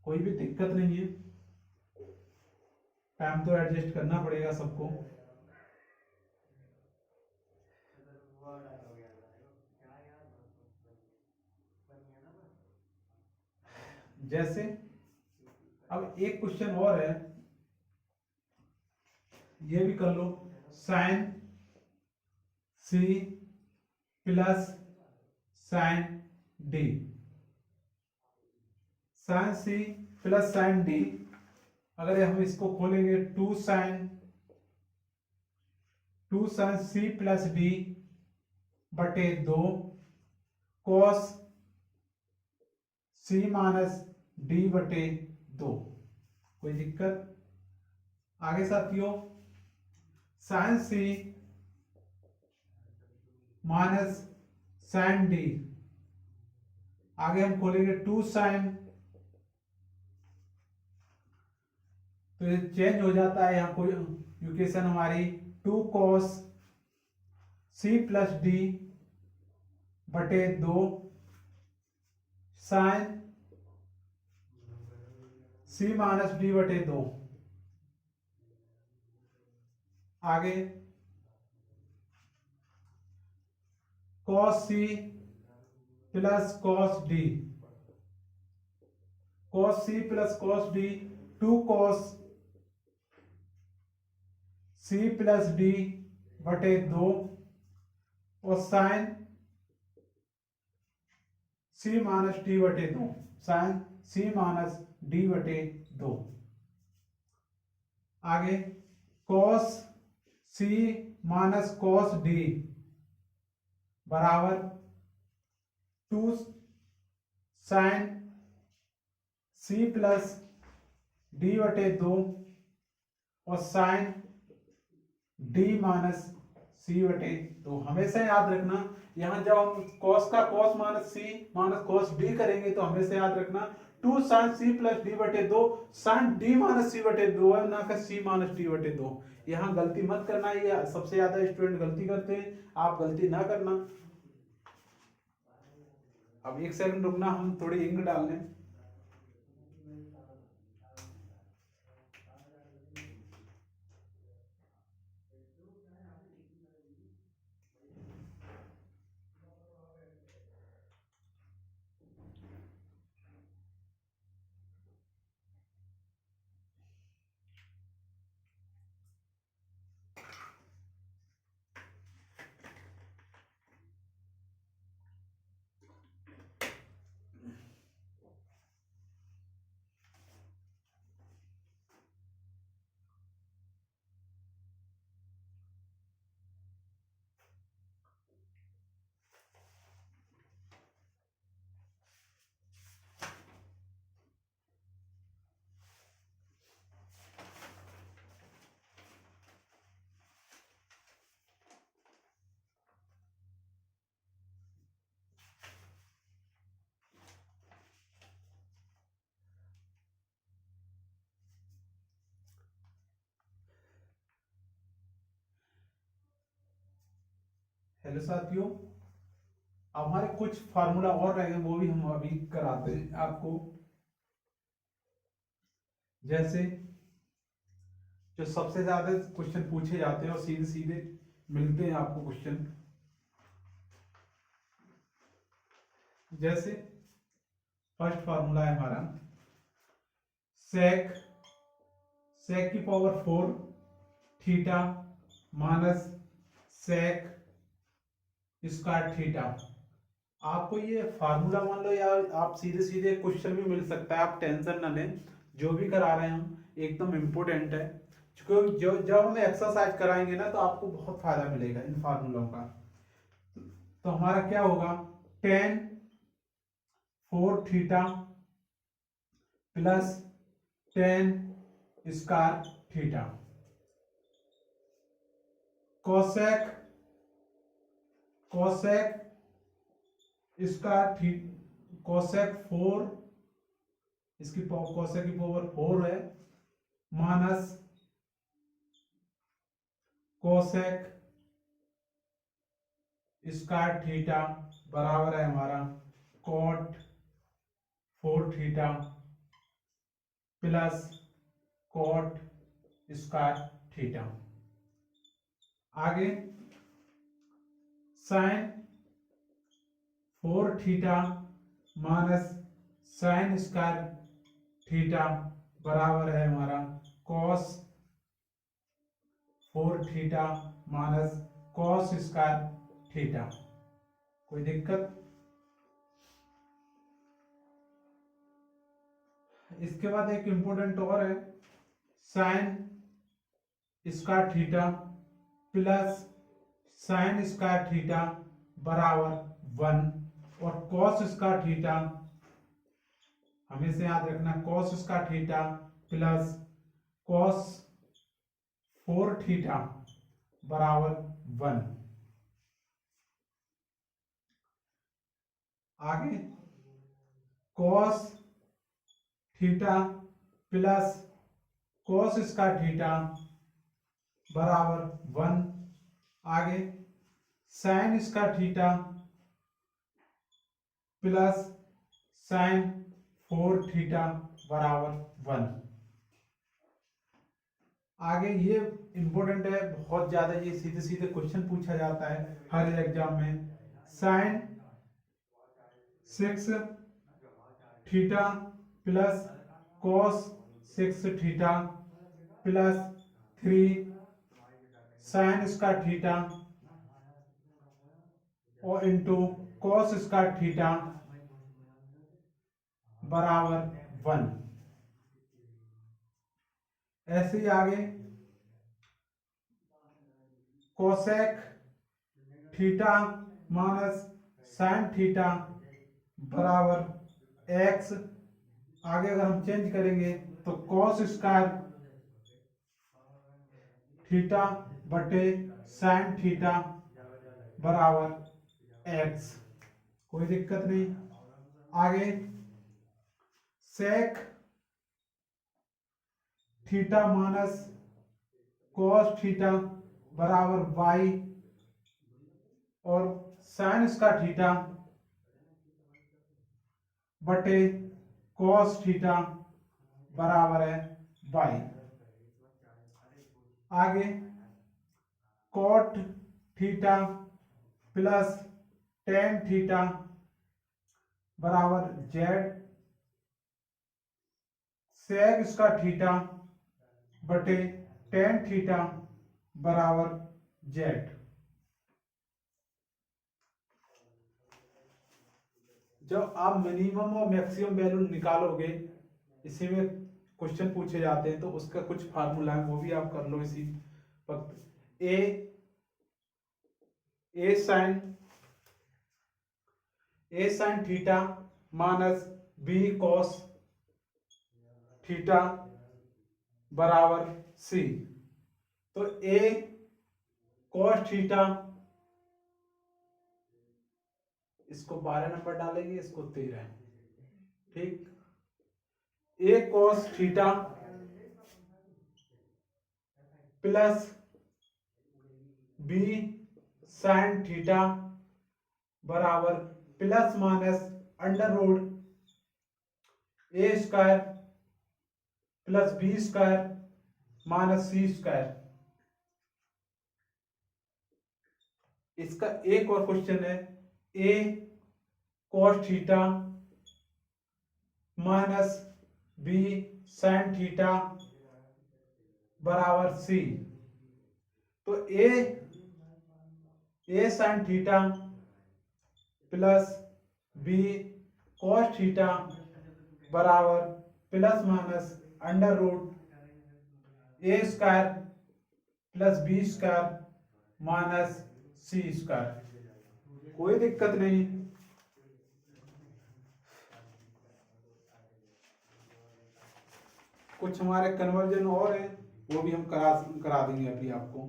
Speaker 1: कोई भी दिक्कत नहीं है। टाइम तो एडजस्ट करना पड़ेगा सबको। जैसे अब एक क्वेश्चन और है, ये भी कर लो। Sine C plus sine D, sine C plus sine D. अगर हम इसको खोलेंगे, two sine C plus D बटे दो कॉस सी माइनस डी बटे दो। कोई दिक्कत? आगे साथियों, sign C minus sign D, आगे हम खोलेंगे टू साइन, तो ये चेंज हो जाता है यहाँ कोई इक्वेशन हमारी, two cos C plus D बटे दो साइन सी माइनस डी बटे दो। आगे cos C plus cos D, cos C plus cos D, two cos C plus D बटे दो और साइन सी माइनस डी बटे दो, साइन सी माइनस डी बटे दो। आगे cos C minus cos D बराबर two sine C plus D बटे दो और साइन डी माइनस सी बटे दो। हमेशा याद रखना, यहाँ जब हम कॉस का cos minus C minus cos D करेंगे तो हमेशा याद रखना two sine C plus D बटे दो साइन डी माइनस सी बटे दो है, ना कि सी माइनस डी बटे दो। यहाँ गलती मत करना, ये सबसे ज्यादा स्टूडेंट गलती करते हैं, आप गलती ना करना। अब एक सेकंड रुकना, हम थोड़ी इंक डाल लें। हेलो साथियों, अब हमारे कुछ फार्मूला और रहेंगे, वो भी हम अभी कराते हैं आपको। जैसे जो सबसे ज्यादा क्वेश्चन पूछे जाते हैं और सीधे सीधे मिलते हैं आपको क्वेश्चन, जैसे फर्स्ट फार्मूला है हमारा सेक सेक की power 4 theta minus sec square theta. आपको ये फार्मूला मान लो, या आप सीधे सीधे क्वेश्चन भी मिल सकता है, आप टेंशन ना लें। जो भी करा रहे हैं हम एकदम इम्पोर्टेंट है, क्योंकि जो जब हम एक्सरसाइज कराएंगे ना तो आपको बहुत फायदा मिलेगा इन फार्मूलों का। तो हमारा क्या होगा, ten 4 theta plus ten square theta, cosec cosec square cosec 4, इसकी कोसेक की पावर 4 है, माइनस कोसेक स्क्वायर थीटा बराबर है हमारा cot 4 theta plus cot square theta. आगे sine 4 theta minus sine square theta बराबर है हमारा cos 4 theta minus cos square theta. कोई दिक्कत? इसके बाद एक इंपॉर्टेंट और है, sine square theta plus sine square theta बराबर 1, और कॉस स्क्वायर थीटा हमेशा याद रखना, cos square theta plus cos 4 theta बराबर 1। आगे cos theta plus cos square theta बराबर 1। आगे sign square theta plus sign 4 theta बराबर 1। आगे ये इंपॉर्टेंट है बहुत ज्यादा, ये सीधे सीधे क्वेश्चन पूछा जाता है हर एग्जाम में। Sine 6 theta plus cos 6 theta plus 3 sine square theta और इंटू कॉस स्क्वायर थीटा बराबर 1। ऐसे ही आगे cosec theta minus sine theta बराबर एक्स। आगे अगर हम चेंज करेंगे तो कॉस स्क्वायर थीटा बटे साइन थीटा बराबर एक्स। कोई दिक्कत नहीं। आगे sec theta minus cos theta बराबर वाई, और साइन स्क्वायर थीटा बटे कॉस थीटा बराबर है वाई। आगे cot theta plus tan theta बराबर जेड, सेक स्क्वायर थीटा बटे टेन थीटा बराबर जेड। जब आप मिनिमम और मैक्सिमम वैल्यू निकालोगे, इसी में क्वेश्चन पूछे जाते हैं, तो उसका कुछ फार्मूला है वो भी आप कर लो इसी वक्त। A sine theta minus B cos theta बराबर सी। तो ए कॉस थीटा, इसको 12 नंबर डालेंगे, इसको 13, ठीक। A cos theta plus B sine theta बराबर plus minus under root A square plus B square minus C square. इसका एक और क्वेश्चन है, A cos theta minus B sine theta बराबर सी। तो A sine theta plus B cos theta बराबर plus minus under root A square plus B square minus C square. कोई दिक्कत नहीं। कुछ हमारे कन्वर्जन और हैं, वो भी हम करा देंगे अभी आपको।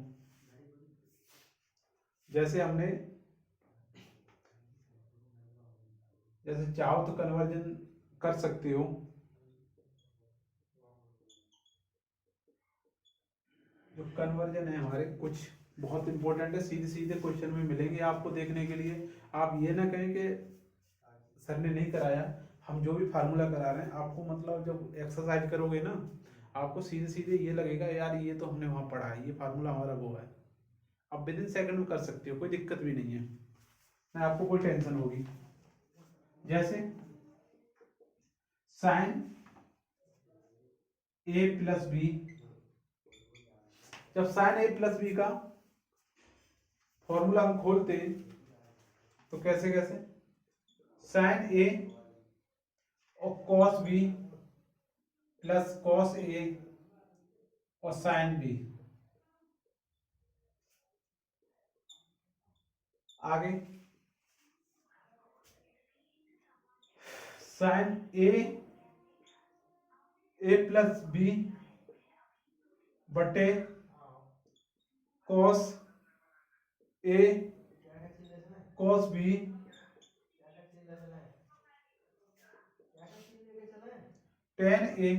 Speaker 1: जैसे हमने, जैसे चाहो तो कन्वर्जन कर सकते हो। जो कन्वर्जन है हमारे कुछ बहुत इंपॉर्टेंट है, सीधे सीधे क्वेश्चन में मिलेंगे आपको देखने के लिए। आप ये ना कहें कि सर ने नहीं कराया, हम जो भी फार्मूला करा रहे हैं आपको, मतलब जब एक्सरसाइज करोगे ना, आपको सीधे सीधे ये लगेगा यार ये तो हमने वहां पढ़ा है, ये फार्मूला हमारा वो है। आप विद इन सेकंड में कर सकते हो, कोई दिक्कत भी नहीं है, ना आपको कोई टेंशन होगी। जैसे साइन ए प्लस बी, जब साइन ए प्लस बी का फॉर्मूला हम खोलते हैं तो कैसे कैसे, साइन ए और cos B plus cos A और साइन बी। आगे साइन ए प्लस बी बटे cos A cos B ten A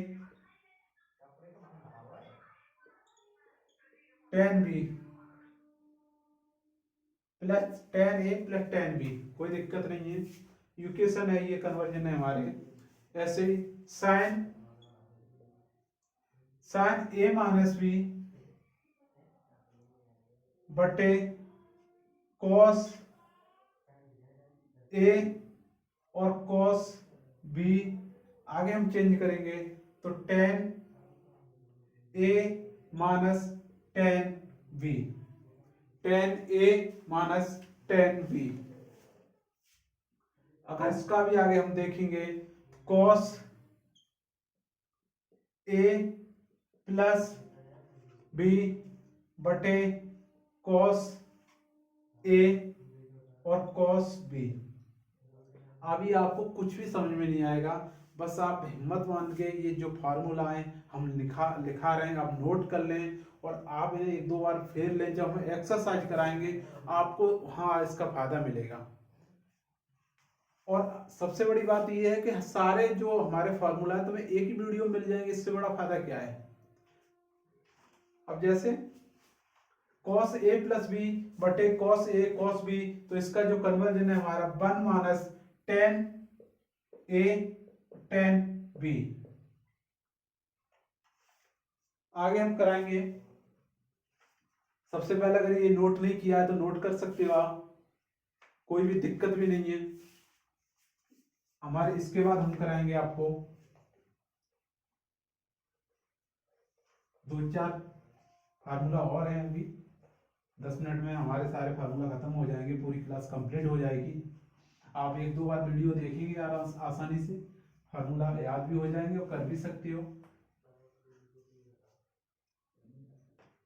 Speaker 1: tan B plus tan A plus tan B. कोई दिक्कत नहीं है, इक्वेशन है ये, कन्वर्जन है हमारे। ऐसे ही sign sign A minus B बटे कॉस ए और कॉस बी। आगे हम चेंज करेंगे तो ten A minus tan B, ten A minus tan B. अगर इसका भी आगे हम देखेंगे, कॉस ए प्लस बी बटे कॉस ए और कॉस बी। अभी आपको कुछ भी समझ में नहीं आएगा, बस आप हिम्मत मान के ये जो फार्मूला है हम लिखा रहे हैं, आप नोट कर लें और आप इन्हें एक दो बार फेर लें। जब हम एक्सरसाइज कराएंगे आपको हाँ इसका फायदा मिलेगा। और सबसे बड़ी बात यह है कि सारे जो हमारे फार्मूला है तुम्हें एक ही वीडियो मिल जाएंगे, इससे बड़ा फायदा क्या है। अब जैसे कॉस ए प्लस बी बटे कॉस ए कॉस बी, तो इसका जो कन्वर्जन है हमारा 1 minus tan A tan B. आगे हम कराएंगे। सबसे पहले अगर ये नोट नहीं किया है तो नोट कर सकते हो आप, कोई भी दिक्कत भी नहीं है हमारे। इसके बाद हम कराएंगे आपको दो चार फार्मूला और हैं। अभी 10 मिनट में हमारे सारे फार्मूला खत्म हो जाएंगे, पूरी क्लास कंप्लीट हो जाएगी। आप एक दो बार वीडियो देखेंगे आसानी से फार्मूला याद भी हो जाएंगे और कर भी सकते हो।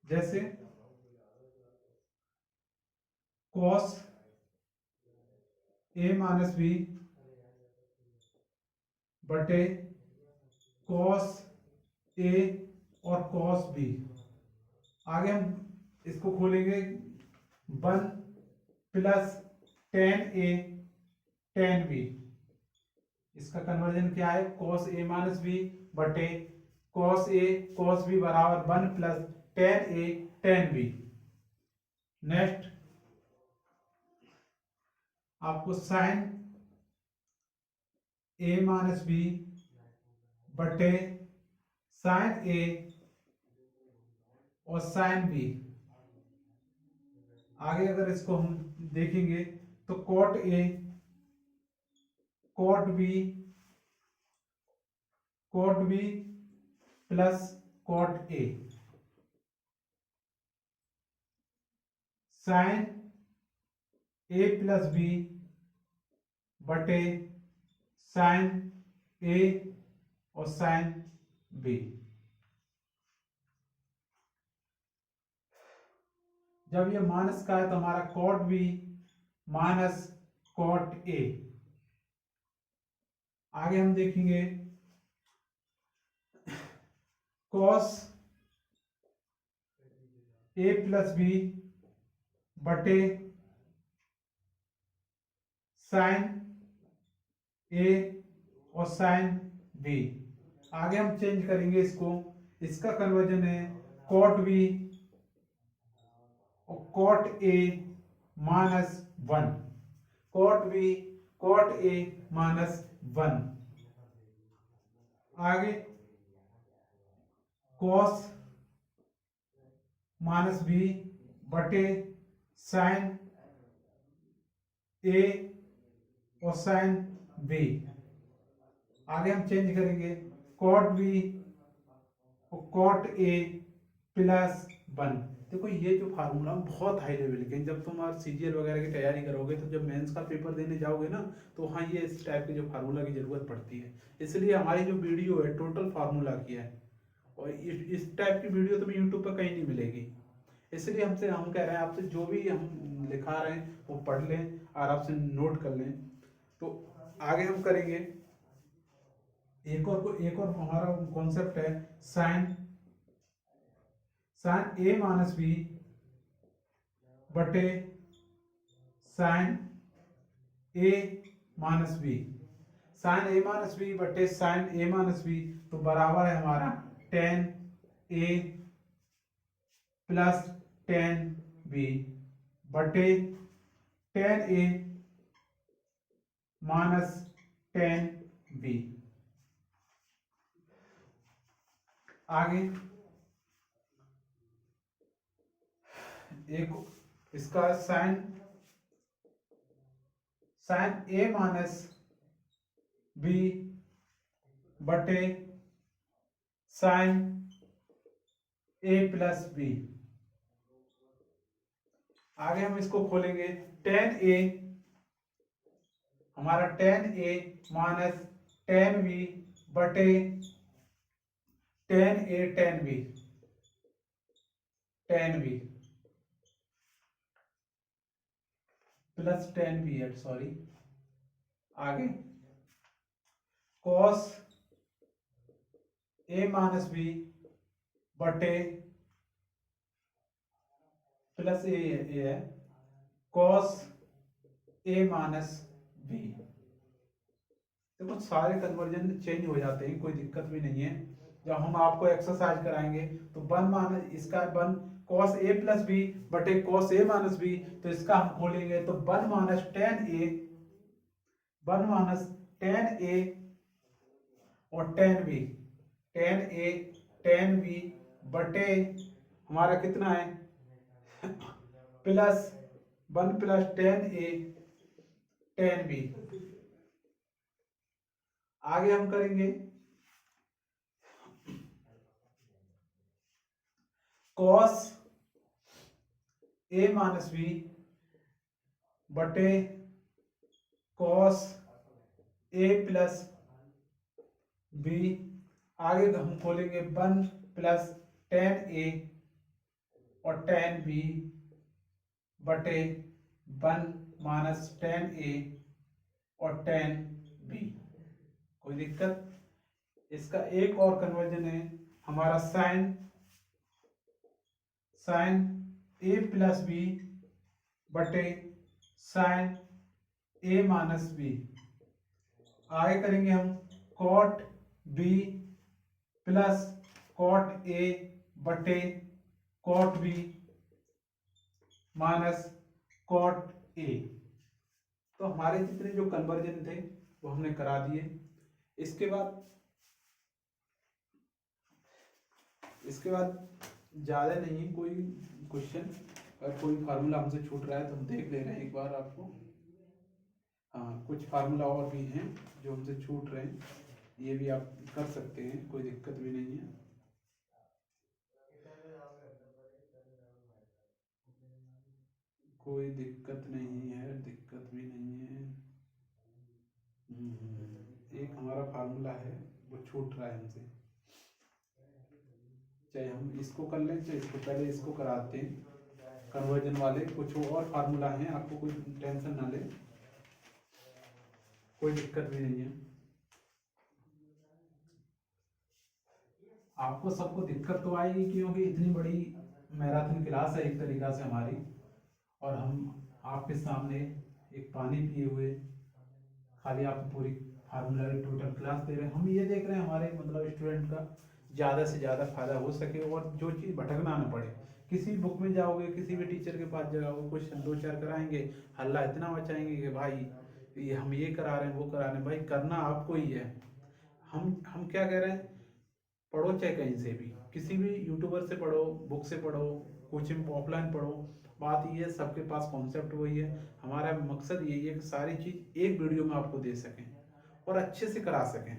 Speaker 1: जैसे कॉस ए माइनस बी बटे कॉस ए और कॉस बी। आगे हम इसको खोलेंगे 1 plus tan A tan B. इसका कन्वर्जन क्या है, कॉस ए माइनस बी बटे कॉस ए कॉस बी बराबर 1 plus tan A tan B. Next आपको साइन ए माइनस बी बटे साइन ए और साइन बी। आगे अगर इसको हम देखेंगे तो cot A cot B plus cot A. Sign A plus B बटे साइन ए और साइन बी। जब ये माइनस का है तो हमारा cot B minus cot A. आगे हम देखेंगे कॉस ए प्लस बी बटे साइन ए और साइन बी। आगे हम चेंज करेंगे इसको, इसका कन्वर्जन है कॉट बी और cot A minus one, cot B cot A minus one. आगे कॉस माइनस बी बटे साइन ए और साइन बी। आगे हम चेंज करेंगे कॉट बी और कॉट ए प्लस वन। देखो ये जो फार्मूला बहुत हाई लेवल के, जब तुम आप सीजीएल वगैरह की तैयारी करोगे तो जब मेंस का पेपर देने जाओगे ना तो हाँ ये इस टाइप के जो फार्मूला की जरूरत पड़ती है। इसलिए हमारी जो वीडियो है टोटल फार्मूला की है और इस टाइप की वीडियो तुम्हें यूट्यूब पर कहीं नहीं मिलेगी। इसलिए हम कह रहे हैं आपसे जो भी हम लिखा रहे हैं वो पढ़ लें और आपसे नोट कर लें। तो आगे हम करेंगे एक और हमारा कॉन्सेप्ट है साइन ए माइनस बी बटे sine A minus B. Sine A minus B बटे साइन ए माइनस बी तो बराबर है हमारा tan A plus tan B बटे tan A minus tan B. आगे एक इसका साइन ए माइनस बी बटे साइन ए प्लस बी। आगे हम इसको खोलेंगे टेन ए, हमारा tan A minus tan B बटे tan A tan B plus tan B eight sorry. आगे कॉस ए माइनस बी बटे प्लस ए है कॉस ए माइनस बी। देखो सारे कन्वर्जन चेंज हो जाते हैं, कोई दिक्कत भी नहीं है। जब हम आपको एक्सरसाइज कराएंगे तो वन माइनस इसका one cos A plus B बटे कॉस ए माइनस बी, तो इसका हम खोलेंगे तो वन माइनस टेन ए और ten B, ten A tan B बटे हमारा कितना है plus one plus tan A tan B. आगे हम करेंगे कॉस ए माइनस बी बटे कॉस ए प्लस बी। आगे हम खोलेंगे वन प्लस टेन ए और टेन बी बटे वन माइनस टेन ए और टेन बी। कोई दिक्कत? इसका एक और कन्वर्जन है हमारा साइन ए प्लस बी बटे साइन ए माइनस बी। आगे करेंगे हम cot B plus cot A बटे cot B minus cot A. तो हमारे जितने जो कन्वर्जन थे वो हमने करा दिए। इसके बाद ज़्यादा नहीं है कोई क्वेश्चन, अगर कोई फार्मूला हमसे छूट रहा है तो हम देख ले रहे हैं एक बार आपको। हाँ कुछ फार्मूला और भी हैं जो हमसे छूट रहे हैं, ये भी आप कर सकते हैं, कोई दिक्कत भी नहीं है। कोई दिक्कत नहीं है, दिक्कत भी नहीं है। एक हमारा फार्मूला है वो छूट रहा है हमसे, चाहे हम इसको कर लें चाहे इसको, पहले इसको कराते हैं कन्वर्जन वाले। कुछ और फार्मूला हैं, आपको कोई टेंशन ना ले, कोई दिक्कत भी नहीं है। आपको सबको दिक्कत तो आएगी क्योंकि इतनी बड़ी मैराथन क्लास है एक तरीका से हमारी, और हम आपके सामने एक पानी पिए हुए खाली आपको पूरी फार्मूला की टोटल क्लास दे रहे हैं। हम ये देख रहे हैं हमारे मतलब स्टूडेंट का ज़्यादा से ज़्यादा फायदा हो सके और जो चीज़ भटकना ना पड़े। किसी भी बुक में जाओगे, किसी भी टीचर के पास जाओगे, क्वेश्चन 2-4 कराएंगे, हल्ला इतना मचाएंगे कि भाई ये हम ये करा रहे हैं वो करा रहे हैं। भाई करना आपको ही है। हम क्या कह रहे हैं, पढ़ो चाहे कहीं से भी, किसी भी यूट्यूबर से पढ़ो, बुक से पढ़ो, कोचिंग ऑफलाइन पढ़ो, बात ये है सबके पास कॉन्सेप्ट वही है। हमारा मकसद यही है कि सारी चीज़ एक वीडियो में आपको दे सकें और अच्छे से करा सकें।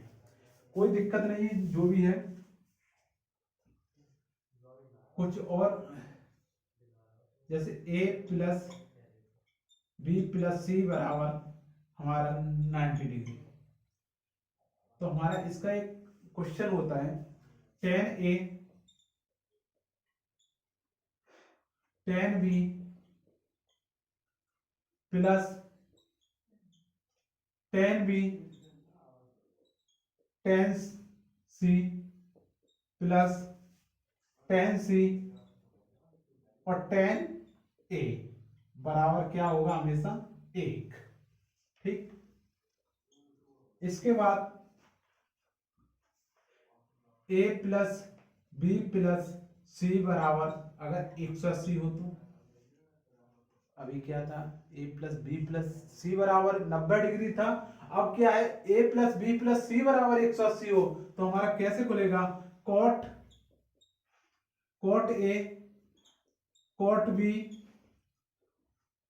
Speaker 1: कोई दिक्कत नहीं है जो भी है। कुछ और जैसे a plus B plus C बराबर हमारा 90 डिग्री, तो हमारा इसका एक क्वेश्चन होता है tan b plus tan b tan c plus tan c और tan a बराबर क्या होगा, हमेशा 1। ठीक, इसके बाद a plus B plus C बराबर अगर 180 हो तो, अभी क्या था, a plus B plus C बराबर 90 डिग्री था। अब क्या है, a plus B plus C बराबर 180 हो तो हमारा कैसे खुलेगा, cot a cot b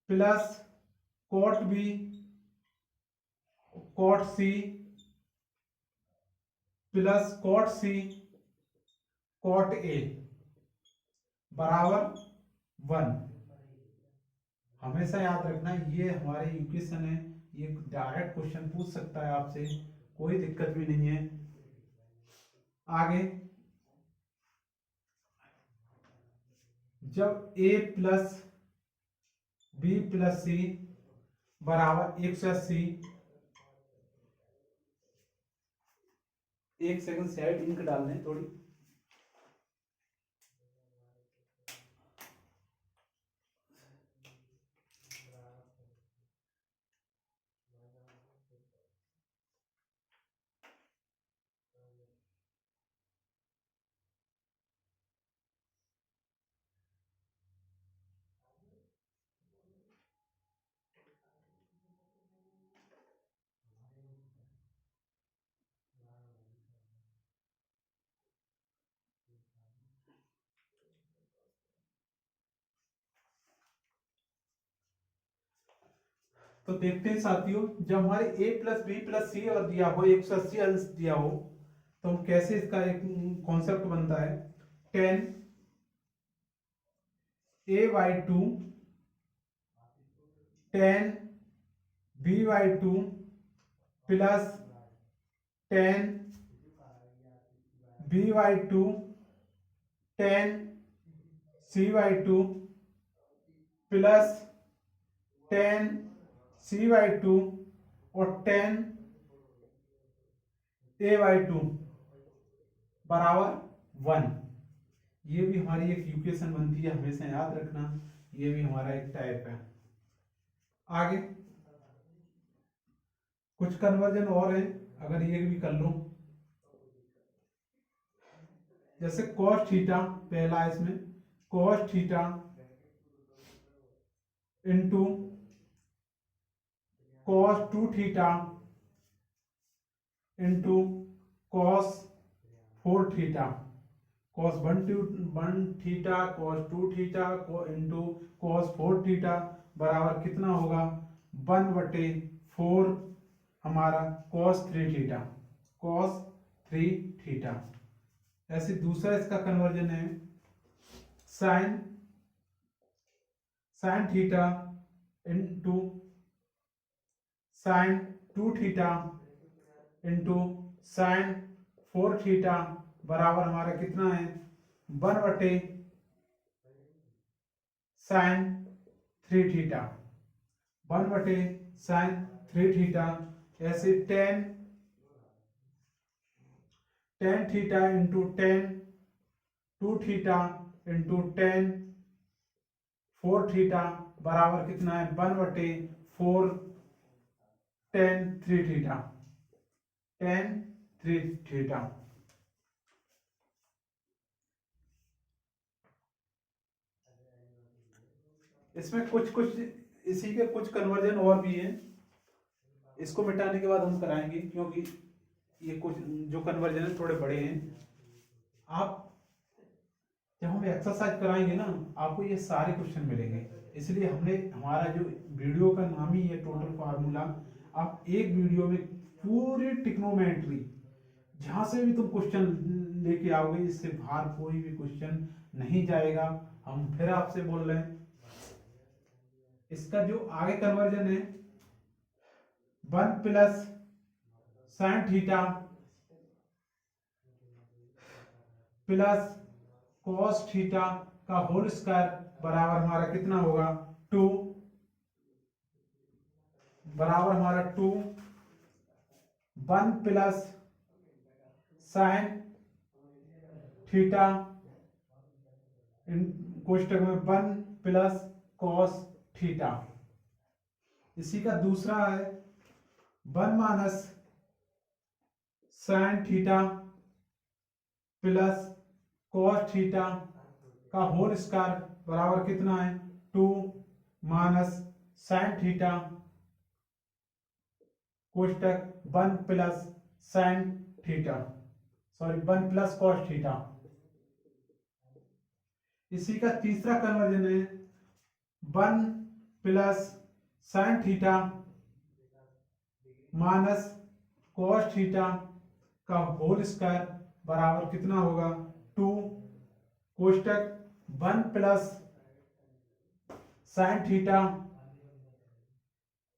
Speaker 1: plus cot b cot c plus cot c cot a बराबर 1। हमेशा याद रखना ये हमारे इक्वेशन है, ये डायरेक्ट क्वेश्चन पूछ सकता है आपसे, कोई दिक्कत भी नहीं है। आगे, जब a plus B plus C बराबर 180, एक सेकंड साइड इंक डालने थोड़ी। तो देखते हैं साथियों, जब हमारे a प्लस बी प्लस सी और दिया हो, 180 अंश दिया हो, तो हम कैसे इसका एक कॉन्सेप्ट बनता है, tan a by 2 tan b by 2 plus tan b by 2 tan c by 2 plus tan c by 2 और tan a बाई 2 बराबर 1। ये भी हमारी एक इक्वेशन बनती है, हमेशा याद रखना, ये भी हमारा एक टाइप है। आगे कुछ कन्वर्जन और है, अगर ये भी कर लो, जैसे cos थीटा पहला है इसमें, cos theta into cos 2 theta into cos 4 theta, cos 1 theta cos 2 theta into cos 4 theta बराबर कितना होगा, 1/4 हमारा cos 3 थीटा, cos 3 थीटा। ऐसे दूसरा इसका कन्वर्जन है sin theta into sine 2 theta into sine 4 theta बराबर हमारा कितना है 1 बटे साइन 3 थीटा 1 बटे साइन 3 थीटा। ऐसे ten theta into ten 2 theta into ten 4 theta बराबर कितना है 1/4 टेन 3 थीटा टेन 3 थीटा। इसमें कुछ इसी के कुछ कन्वर्जन और भी हैं, इसको मिटाने के बाद हम कराएंगे क्योंकि ये कुछ जो कन्वर्जन है थोड़े बड़े हैं। आप जब हम एक्सरसाइज कराएंगे ना आपको ये सारे क्वेश्चन मिलेंगे, इसलिए हमने हमारा जो वीडियो का नाम ही है टोटल फार्मूला। आप एक वीडियो में पूरी ट्रिग्नोमेट्री जहां से भी तुम क्वेश्चन लेके आओगे इससे बाहर कोई भी क्वेश्चन नहीं जाएगा। हम फिर आपसे बोल रहे हैं इसका जो आगे कन्वर्जन है 1 plus sine theta plus cos theta का होल स्क्वायर बराबर हमारा कितना होगा 2 बराबर हमारा 2 1 प्लस साइन थीटा कोष्टक में 1 प्लस कॉस थीटा। इसी का दूसरा है 1 minus sine theta plus cos theta का होल स्क्वायर बराबर कितना है 2 माइनस साइन थीटा कोष्टक 1 plus sine theta 1 plus cos theta. इसी का तीसरा कन्वर्जन है 1 plus sine theta minus cos theta का होल स्क्वायर बराबर कितना होगा 2 कोष्टक 1 प्लस साइन थीटा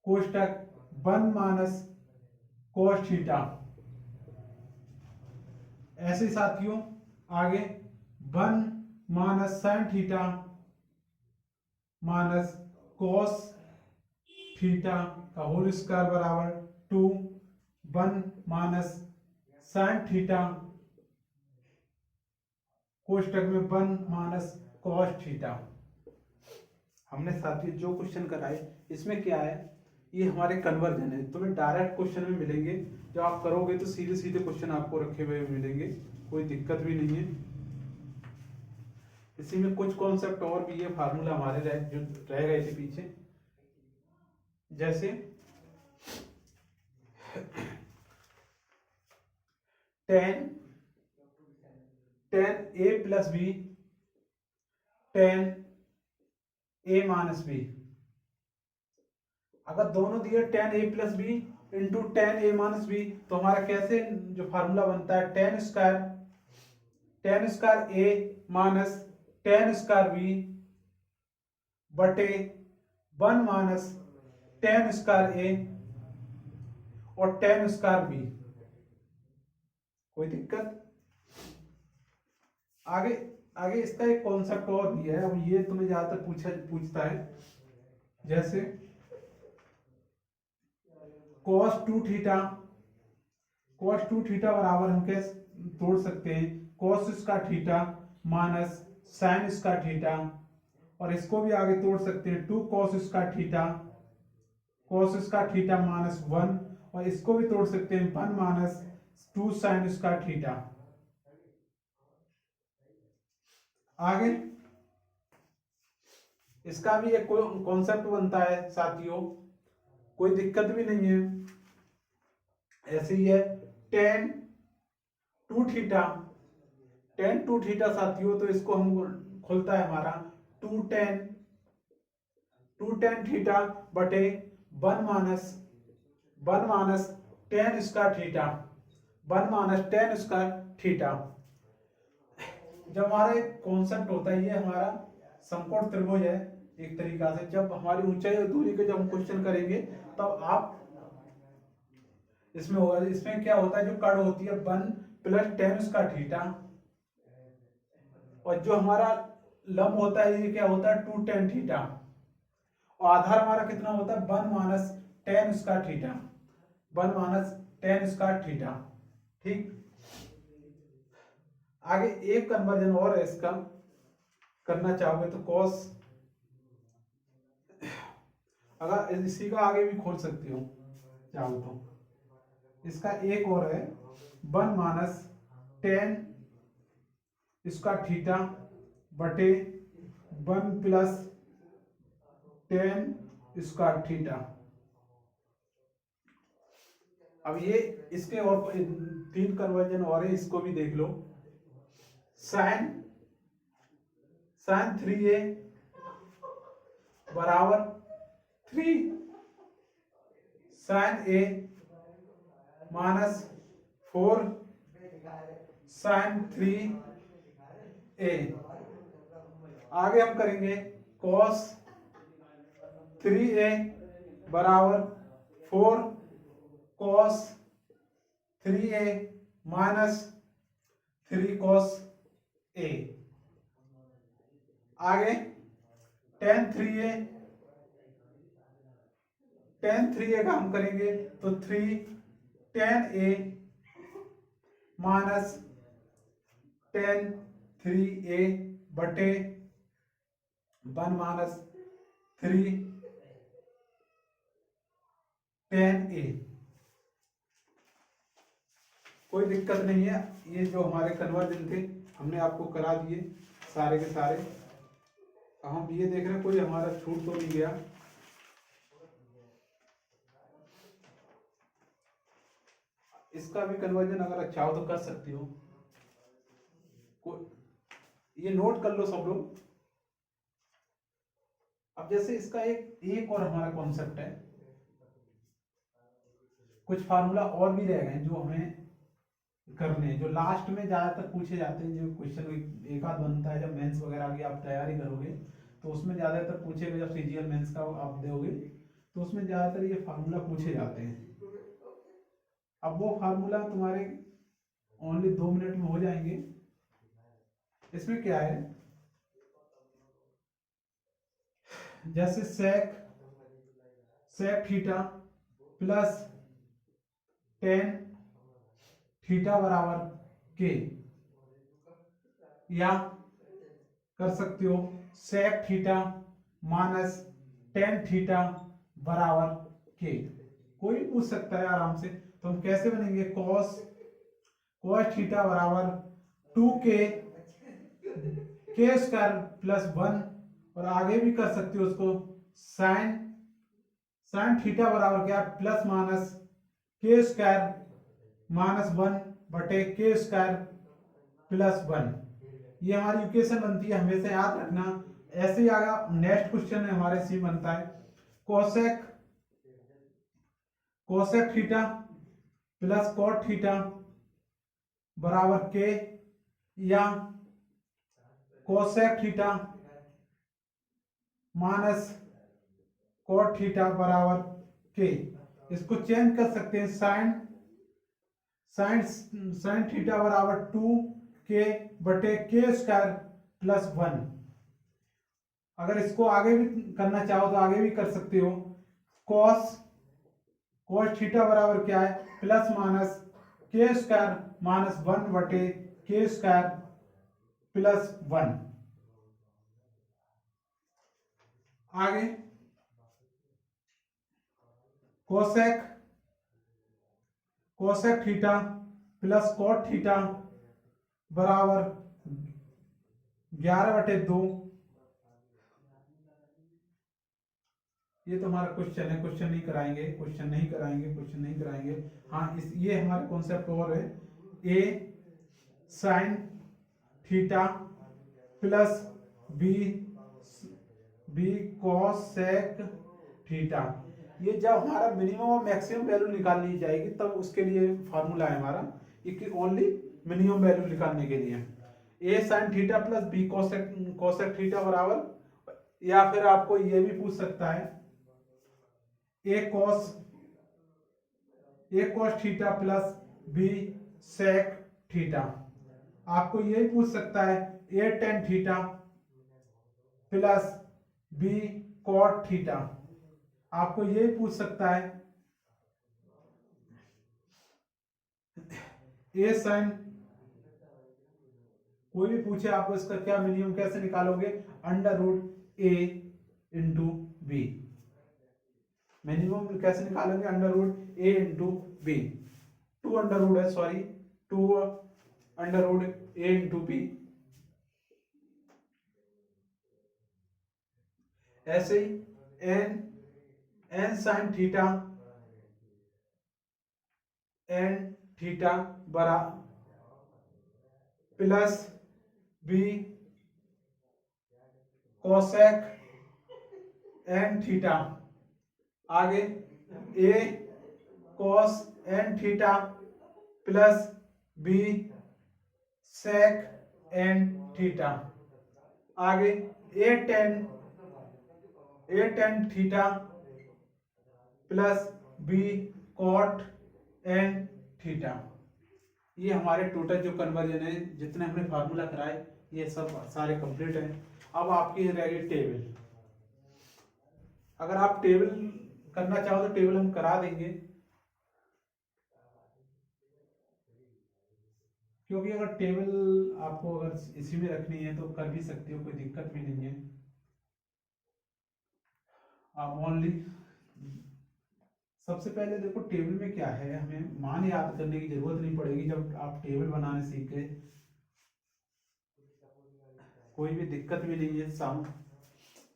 Speaker 1: कोष्टक 1 माइनस कॉस थीटा। ऐसे साथियों आगे 1 minus sine theta minus cos theta का होल स्क्वायर बराबर 2 1 माइनस साइन थीटा कोष्टक में 1 माइनस कॉस थीटा। हमने साथियों जो क्वेश्चन कराए इसमें क्या है ये हमारे कन्वर्जन है, तुम्हें डायरेक्ट क्वेश्चन में मिलेंगे। जब आप करोगे तो सीधे सीधे क्वेश्चन आपको रखे हुए मिलेंगे, कोई दिक्कत भी नहीं है। इसी में कुछ कॉन्सेप्ट और भी है फार्मूला हमारे जो रह गए थे पीछे, जैसे ten A plus B ten A minus B. अगर दोनों दिए ten A plus B into ten A minus B तो हमारा कैसे जो फार्मूला बनता है टेन स्क्वायर ए माइनस टेन स्क्वायर बी बटे 1 माइनस टेन स्क्वायर ए और टेन स्क्वायर बी। कोई दिक्कत? आगे इसका एक कॉन्सेप्ट और भी है, अब ये तुम्हें ज्यादातर पूछता है, जैसे cos 2 थीटा बराबर हम कैसे तोड़ सकते हैं cos square theta minus sine square theta, और इसको भी आगे तोड़ सकते हैं 2 cos स्क्वायर थीटा माइनस 1, और इसको भी तोड़ सकते हैं 1 माइनस 2 साइन स्क्वायर थीटा। आगे इसका भी एक कॉन्सेप्ट बनता है साथियों, कोई दिक्कत भी नहीं है। ऐसे ही है टेन टू थीटा साथियों, तो इसको हम खुलता है हमारा टू टेन थीटा बटे 1 माइनस टेन स्क्वायर थीटा। जब हमारा एक कॉन्सेप्ट होता है, ये हमारा समकोण त्रिभुज है, एक तरीका से जब हमारी ऊंचाई और दूरी के जब हम क्वेश्चन करेंगे तब आप इसमें होगा। इसमें क्या होता है, जो कड़ होती है 1 + tan उसका थीटा, और जो हमारा लंब होता है ये क्या होता है 2 tan थीटा, और आधार हमारा कितना होता है 1 - tan उसका थीटा, 1 - tan उसका थीटा। ठीक, आगे एक कन्वर्जन और है इसका, करना चाहोगे तो कॉस, अगर इसी का आगे भी खोल सकते हो चाहो तो। इसका एक और है 1 - tan इसका थीटा बटे 1 + tan इसका थीटा। अब ये इसके और 3 कन्वर्जन और है, इसको भी देख लो। साइन 3a बराबर 3 sin a -4 sin 3a। आगे हम करेंगे cos 3a बराबर 4 cos 3a -3 cos a। आगे tan 3a का हम करेंगे तो 3 tan a -tan 3a बटे 1 - 3 tan a। कोई दिक्कत नहीं है, ये जो हमारे कन्वर्जन थे हमने आपको करा दिए सारे के सारे। हम ये देख रहे हैं कोई हमारा छूट तो नहीं गया। इसका भी कन्वर्जन अगर अच्छा हो तो कर सकती हो, ये नोट कर लो सब लोग। अब जैसे इसका एक और हमारा कॉन्सेप्ट है, कुछ फार्मूला और भी रह गए जो हमें करने हैं, जो लास्ट में ज्यादातर पूछे जाते हैं। जो क्वेश्चन एक आध बनता है जब मेंस वगैरह की आप तैयारी करोगे तो उसमें ज्यादातर पूछेगा, जब सीजीएल मेंस का आप दोगे तो उसमें ज्यादातर ये फार्मूला पूछे जाते हैं। अब वो फार्मूला तुम्हारे ओनली 2 मिनट में हो जाएंगे। इसमें क्या है, जैसे sec theta plus tan theta बराबर के, या कर सकते हो sec थीटा -tan थीटा बराबर के। कोई पूछ सकता है आराम से। तो हम कैसे बनेंगे, cos थीटा बराबर 2k स्क्वायर प्लस 1, और आगे भी कर सकते हो उसको sin थीटा बराबर क्या, प्लस माइनस k स्क्वायर -1 बटे k स्क्वायर प्लस 1। ये हमारी इक्वेशन बनती है, हमेशा याद रखना। ऐसे ही आगे नेक्स्ट क्वेश्चन है हमारे सी बनता है cosec theta plus cot theta बराबर के, या cosec theta minus cot theta बराबर के। इसको चेंज कर सकते हैं, साइन थीटा बराबर 2k बटे k स्क्वायर प्लस 1। अगर इसको आगे भी करना चाहो तो आगे भी कर सकते हो। cos थीटा बराबर क्या है, प्लस माइनस k स्क्वायर -1 बटे k स्क्वायर प्लस 1। आगे cosec theta plus cot theta बराबर 11/2। ये तो हमारा क्वेश्चन है, क्वेश्चन नहीं कराएंगे। हाँ, ये हमारा कॉन्सेप्ट और है, a sine theta plus B cosec theta. ये जब हमारा मिनिमम और मैक्सिमम वैल्यू निकालनी जाएगी तब उसके लिए फार्मूला है हमारा, ये ओनली मिनिमम वैल्यू निकालने के लिए। a sine theta plus B cosec theta बराबर या फिर आपको ये भी पूछ सकता है A cos theta plus B sec theta. आपको ये भी पूछ सकता है A tan theta plus B cot theta. आपको ये भी पूछ सकता है ए साइन, कोई भी पूछे आपको इसका क्या मिनिमम कैसे निकालोगे, under root A into B. Minimum कैसे निकालोगे, under root A into B. Two under root है, sorry, two under root A into B. ऐसे ही n sine theta n theta बरा plus B cosec n theta. आगे A cos n theta plus B sec n theta. आगे A tan theta plus B cot n theta. ये हमारे total जो conversion है, जितने हमने फार्मूला कराए, ये सब सारे कंप्लीट हैं। अब आपकी रह गई टेबल। अगर आप टेबल करना चाहो तो टेबल हम करा देंगे, क्योंकि अगर टेबल आपको अगर इसी में रखनी है तो कर भी सकते हो, कोई दिक्कत भी नहीं है। आप ओनली सबसे पहले देखो टेबल में क्या है, हमें मान याद करने की जरूरत नहीं पड़ेगी। जब आप टेबल बनाने सीखे, कोई भी दिक्कत भी नहीं है।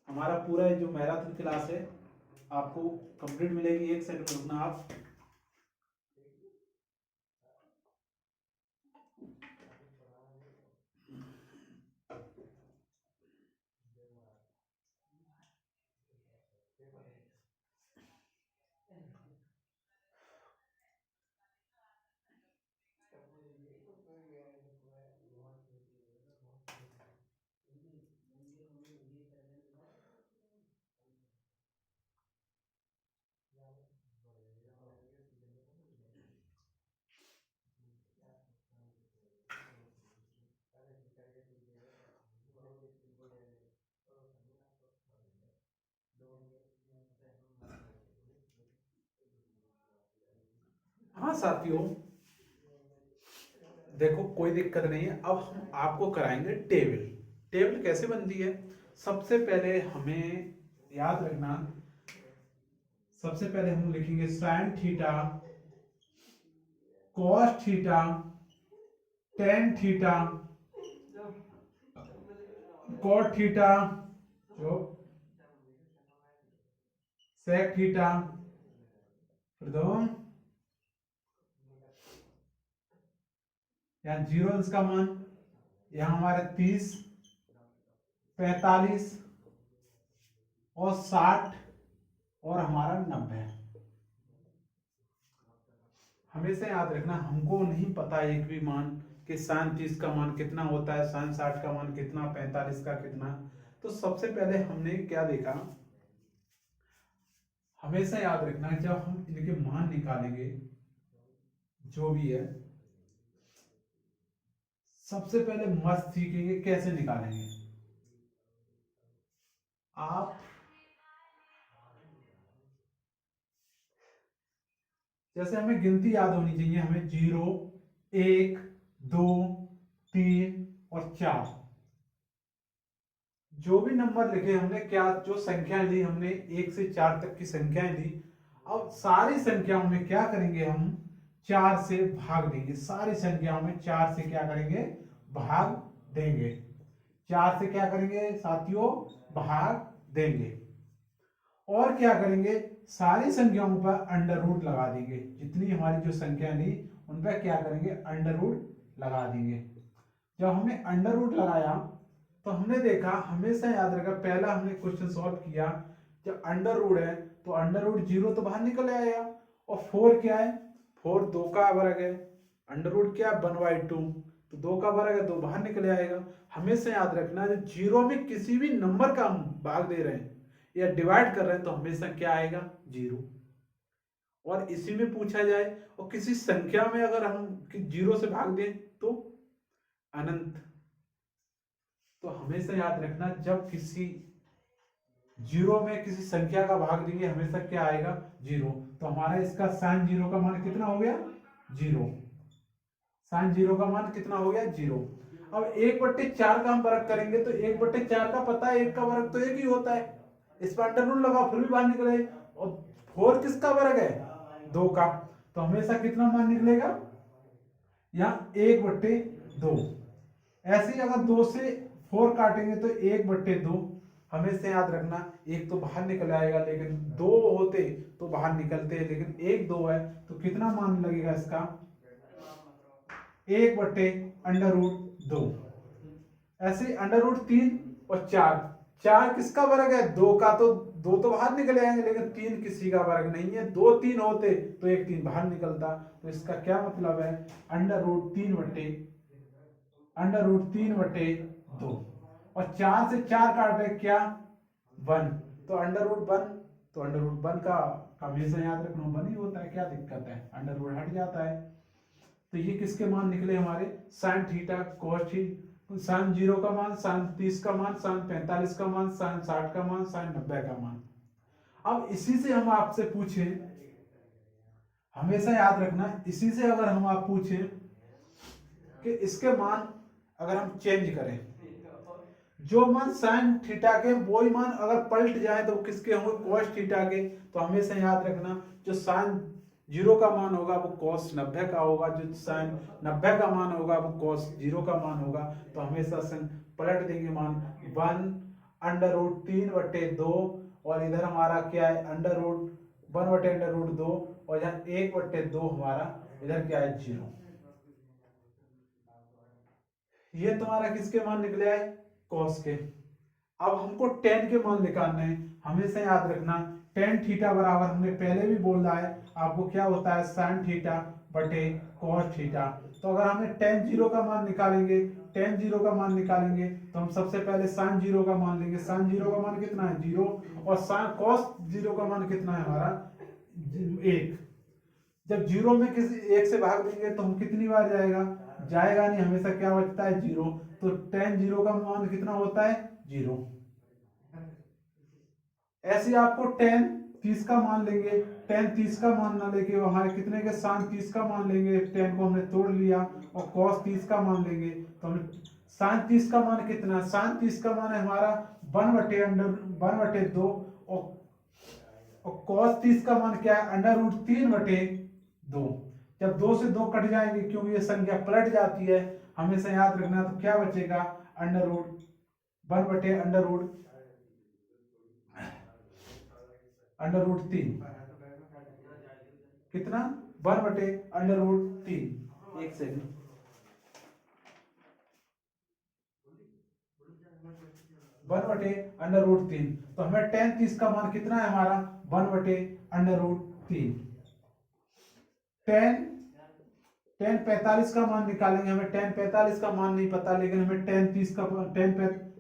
Speaker 1: हमारा पूरा जो मैराथन क्लास है आपको कंप्लीट मिलेगी। एक सेकंड रुकना आप। हाँ साथियों, देखो कोई दिक्कत नहीं है। अब हम आपको कराएंगे टेबल। टेबल कैसे बनती है, सबसे पहले हमें याद रखना, सबसे पहले हम लिखेंगे sine theta cos theta tan theta cot theta जो सेक थीटा। फिर दो यहाँ जीरो इसका मान, यहाँ हमारे 30, 45 और 60 और हमारा 90। हमेशा याद रखना, हमको नहीं पता एक भी मान कि साइन 30 का मान कितना होता है, साइन 60 का मान कितना, 45 का कितना। तो सबसे पहले हमने क्या देखा, हमेशा याद रखना जब हम इनके मान निकालेंगे जो भी है, सबसे पहले मस्त सीखेंगे कैसे निकालेंगे। आप जैसे हमें गिनती याद होनी चाहिए, हमें 0, 1, 2, 3 और 4, जो भी नंबर लिखे हमने, क्या जो संख्या ली हमने 1 से 4 तक की संख्याएं ली। अब सारी संख्याओं में क्या करेंगे, हम 4 से भाग देंगे। सारी संख्याओं में 4 से क्या करेंगे, भाग देंगे। 4 से क्या करेंगे साथियों, भाग देंगे। और क्या करेंगे, सारी संख्याओं पर अंडर रूट लगा देंगे। जितनी हमारी जो संख्या ली उन पर क्या करेंगे, अंडर रूट लगा देंगे। जब हमने अंडर रूट लगाया तो हमने देखा, हमेशा याद रखा, पहला हमने क्वेश्चन सॉल्व किया, जब अंडर रूट है तो अंडर रूट 0 तो बाहर निकल आया। और 4 क्या है, 4 2 का वर्ग है। अंडर रूट क्या, 1/2, तो 2 का वर्ग है, 2 बाहर निकल आएगा। हमेशा याद रखना जो जीरो में किसी भी नंबर का हम भाग दे रहे हैं या डिवाइड कर रहे हैं तो हमेशा क्या आएगा, जीरो। और इसी में पूछा जाए और किसी संख्या में अगर हम जीरो से भाग दें तो अनंत। तो हमेशा याद रखना जब किसी जीरो में किसी संख्या का भाग देंगे हमेशा क्या आएगा, जीरो। तो हमारा इसका साइन जीरो का मान कितना हो गया, जीरो। साइन जीरो का मान कितना हो गया, जीरो। अब 1/4 का हम वर्ग करेंगे तो 1/4 का पता है, 1 का वर्ग तो 1 ही होता है। इस पर अंडर रूट लगा फिर भी बाहर निकले। और 4 किसका वर्ग है, 2 का। तो हमेशा कितना मान निकलेगा, यहाँ 1/2। ऐसे ही अगर 2 से 4 काटेंगे तो 1/2। हमेशा याद रखना एक तो बाहर निकल आएगा, लेकिन 2 होते तो बाहर निकलते, लेकिन 1 2 है तो कितना मान लगेगा इसका, 1/√2। ऐसे √3 और 4, 4 किसका वर्ग है, 2 का। तो 2 तो बाहर निकल आएंगे, लेकिन 3 किसी का वर्ग नहीं है। 2 3 होते तो 1 3 बाहर निकलता। तो इसका क्या मतलब है, √3/2। और 4 से 4 काटे क्या, 1। तो √1। तो √1 का हमेशा याद रखना 1 ही होता है, क्या दिक्कत है, अंडर रूट हट जाता है। तो ये किसके मान निकले हमारे, sine theta cos theta, sine 0 का मान, साइन 30 का मान, साइन 45 का मान, साइन 60 का मान, साइन 90 का मान। अब इसी से हम आपसे पूछे, हमेशा याद रखना इसी से अगर हम आप पूछे कि इसके मान अगर हम चेंज करें, जो मान साइन थीटा के वही मान अगर पलट जाए तो किसके होंगे, कॉस थीटा के। तो हमेशा याद रखना जो साइन 0 का मान होगा वो कॉस 90 का होगा, जो साइन 90 का मान होगा वो कॉस 0 का मान होगा। तो हमेशा साइन पलट देंगे मान 1/√3/2। और इधर हमारा क्या है, √1/√2। और यहाँ 1/2 हमारा इधर क्या है, 0। ये तुम्हारा किसके मान निकले है, कॉस के। अब हमको tan के मान निकालने हैं। हमेशा याद रखना tan थीटा बराबर, हमने पहले भी बोला है आपको, क्या होता है, साइन थीटा बटे कॉस थीटा। तो अगर हमें tan 0 का मान निकालेंगे, tan 0 का मान निकालेंगे तो हम सबसे पहले साइन 0 का मान लेंगे। साइन 0 का मान कितना है, 0। और साइन कॉस 0 का मान कितना है हमारा, 1। जब 0 में किसी 1 से भाग देंगे तो हम कितनी बार जाएगा नहीं, हमेशा क्या बचता है, 0। तो tan 0 का मान कितना होता है, 0। ऐसे आपको tan 30 का मान लेंगे, tan 30 का मान ना लेके हमारे कितने के, साइन 30 का मान लेंगे। tan को हमने तोड़ लिया और cos 30 का मान लेंगे तो हमें साइन 30 का मान कितना है, साइन 30 का मान है हमारा 1/2। और cos 30 का मान क्या है, √3/2। जब 2 से 2 कट जाएंगे क्योंकि ये संख्या पलट जाती है, हमेशा याद रखना। तो क्या बचेगा, √1/√3। कितना, 1/√3। एक सेकंड, 1/√3। तो हमें tan 30 का मान कितना है हमारा, 1/√3। tan 45 का मान निकालेंगे। हमें tan 45 का मान नहीं पता, लेकिन हमें tan 30 का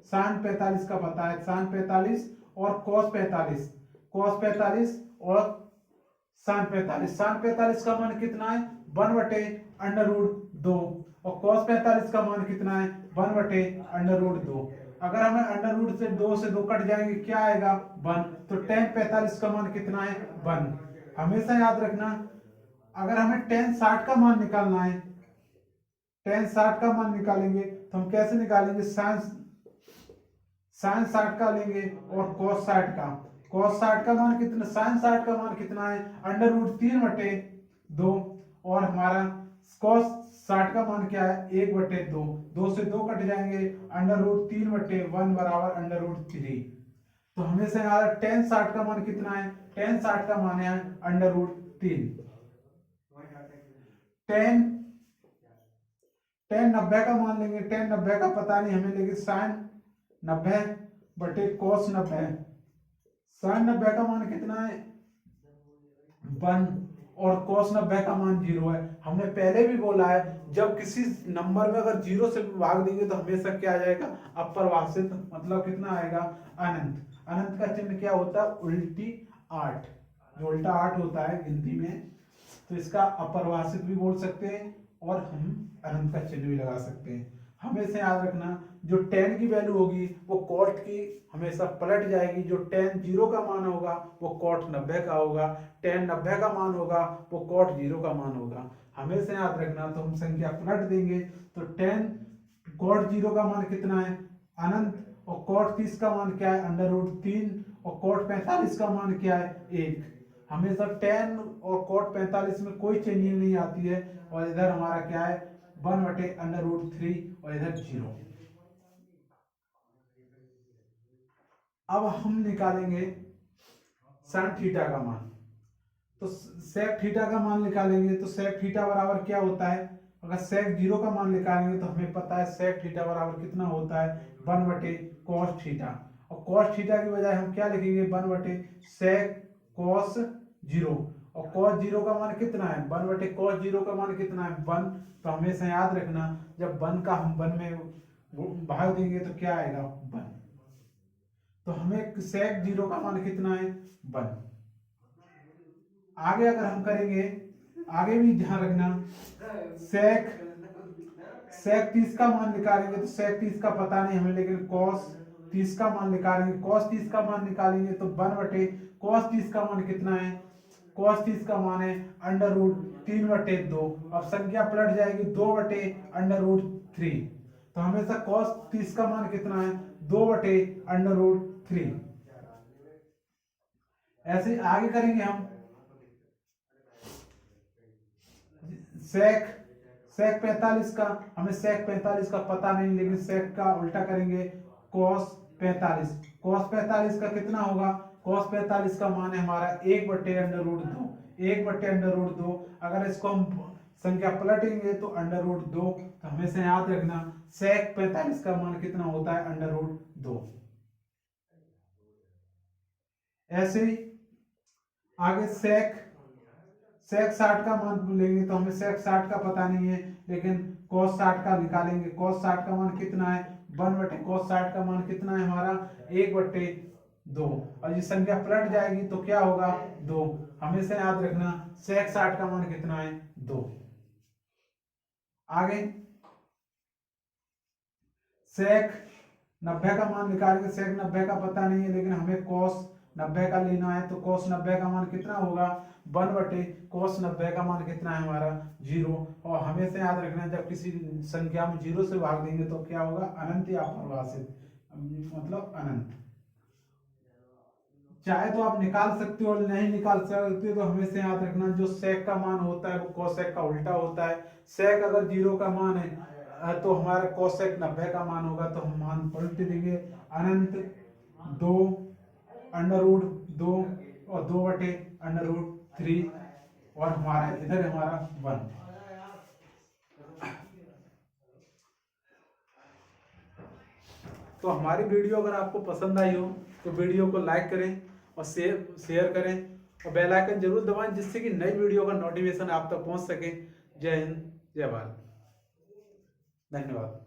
Speaker 1: साइन 45 का पता है। साइन 45 और cos 45 और साइन 45 का मान कितना है, 1/√2। और cos 45 का मान कितना है, 1/√2। अगर हमें अंडर से 2 कट जाएंगे क्या आएगा, 1। तो tan 45 का मान कितना है, 1। हमेशा याद रखना अगर हमें tan 60 का मान निकालना है, tan 60 का मान निकालेंगे तो हम कैसे निकालेंगे, साइन 60 का लेंगे और cos 60 का। cos 60 का मान कितना, साइन 60 का मान कितना है, √3/2। और हमारा cos 60 का मान क्या है, 1/2। 2 से 2 कट जाएंगे, √3/1 बराबर √3। तो हमेशा हमारा tan 60 का मान कितना है, tan 60 का मान है √3। tan 90 का मान लेंगे। tan 90 का पता नहीं हमें, लेकिन साइन 90/cos 90। साइन 90 का मान कितना है, 1। और cos 90 का मान 0 है। हमने पहले भी बोला है जब किसी नंबर में अगर 0 से भाग देंगे तो हमेशा क्या आ जाएगा, अपरिभाषित, मतलब कितना आएगा, अनंत। अनंत का चिन्ह क्या होता है, उल्टी 8, जो उल्टा 8 होता है गिनती में, तो इसका अपरिभाषित भी बोल सकते हैं और हम अनंत का चिन्ह भी लगा सकते हैं। हमेशा याद रखना जो tan की वैल्यू होगी वो cot की हमेशा पलट जाएगी। जो tan 0 का मान होगा वो cot 90 का होगा, tan 90 का मान होगा वो cot 0 का मान होगा। हमेशा याद रखना, तो हम संख्या पलट देंगे तो tan cot 0 का मान कितना है, अनंत, और cot 30 का मान क्या है, √3, और cot 45 का मान क्या है, 1। हमेशा tan और cot 45 में कोई चेंजिंग नहीं आती है, और इधर हमारा क्या है, 1/√3 और इधर 0। अब हम निकालेंगे sin थीटा का मान। तो sec थीटा का मान निकालेंगे तो sec थीटा बराबर क्या होता है, अगर sec 0 का मान निकालेंगे तो हमें पता है sec थीटा बराबर कितना होता है, 1/cos थीटा। और cos थीटा की बजाय हम क्या लिखेंगे, 1/sec cos 0। और cos 0 का मान कितना है, 1/cos 0 का मान कितना है, 1। तो हमेशा याद रखना जब 1 का हम 1 में भाग देंगे तो क्या आएगा, 1। तो हमें sec 0 का मान कितना है, 1। आगे अगर हम करेंगे, आगे भी ध्यान रखना, sec 30 का मान निकालेंगे तो sec 30 का पता नहीं हमें, लेकिन cos 30 का मान निकालेंगे। cos 30 का मान निकालेंगे तो 1/cos 30 का मान कितना है, cos 30 का मान है √3/2। अब संख्या पलट जाएगी 2/√3। तो हमेशा cos 30 का मान कितना है, 2/√3। ऐसे आगे करेंगे हम sec 45 का, हमें sec 45 का पता नहीं, लेकिन sec का उल्टा करेंगे, cos 45। cos 45 का कितना होगा, cos 45 का मान है हमारा 1/√2, 1/√2। अगर इसको हम संख्या पलटेंगे तो √2। तो हमेशा याद रखना sec 45 का मान कितना होता है, √2। ऐसे ही आगे sec 60 का मान लेंगे तो हमें sec 60 का पता नहीं है, लेकिन cos 60 का निकालेंगे। cos 60 का मान कितना है, 1/cos 60 का मान कितना है हमारा, 1/2। और ये संख्या पलट जाएगी तो क्या होगा, 2। हमेशा याद रखना sec 60 का मान कितना है, 2। आगे sec 90 का मान निकालेंगे। sec 90 का पता नहीं है, लेकिन हमें cos 90 का लेना है। तो cos 90 का मान कितना होगा, 1/cos 90 का मान कितना है हमारा, 0। और हमेशा याद रखना जब किसी संख्या में 0 से भाग देंगे तो क्या होगा, अनंत या अपरिभाषित, मतलब अनंत। चाहे तो आप निकाल सकते हो और नहीं निकाल सकते तो हमेशा याद रखना जो sec का मान होता है वो cosec का उल्टा होता है। sec अगर 0 का मान है तो हमारा cosec 90 का मान होगा, तो हम मान पलट देंगे, अनंत 2/√2 और 2/√3, और हमारा इधर हमारा 1। तो हमारी वीडियो अगर आपको पसंद आई हो तो वीडियो को लाइक करें और शेयर करें और बेल आइकन जरूर दबाएं, जिससे कि नई वीडियो का नोटिफिकेशन आप तक पहुंच सके। जय हिंद, जय भारत, धन्यवाद।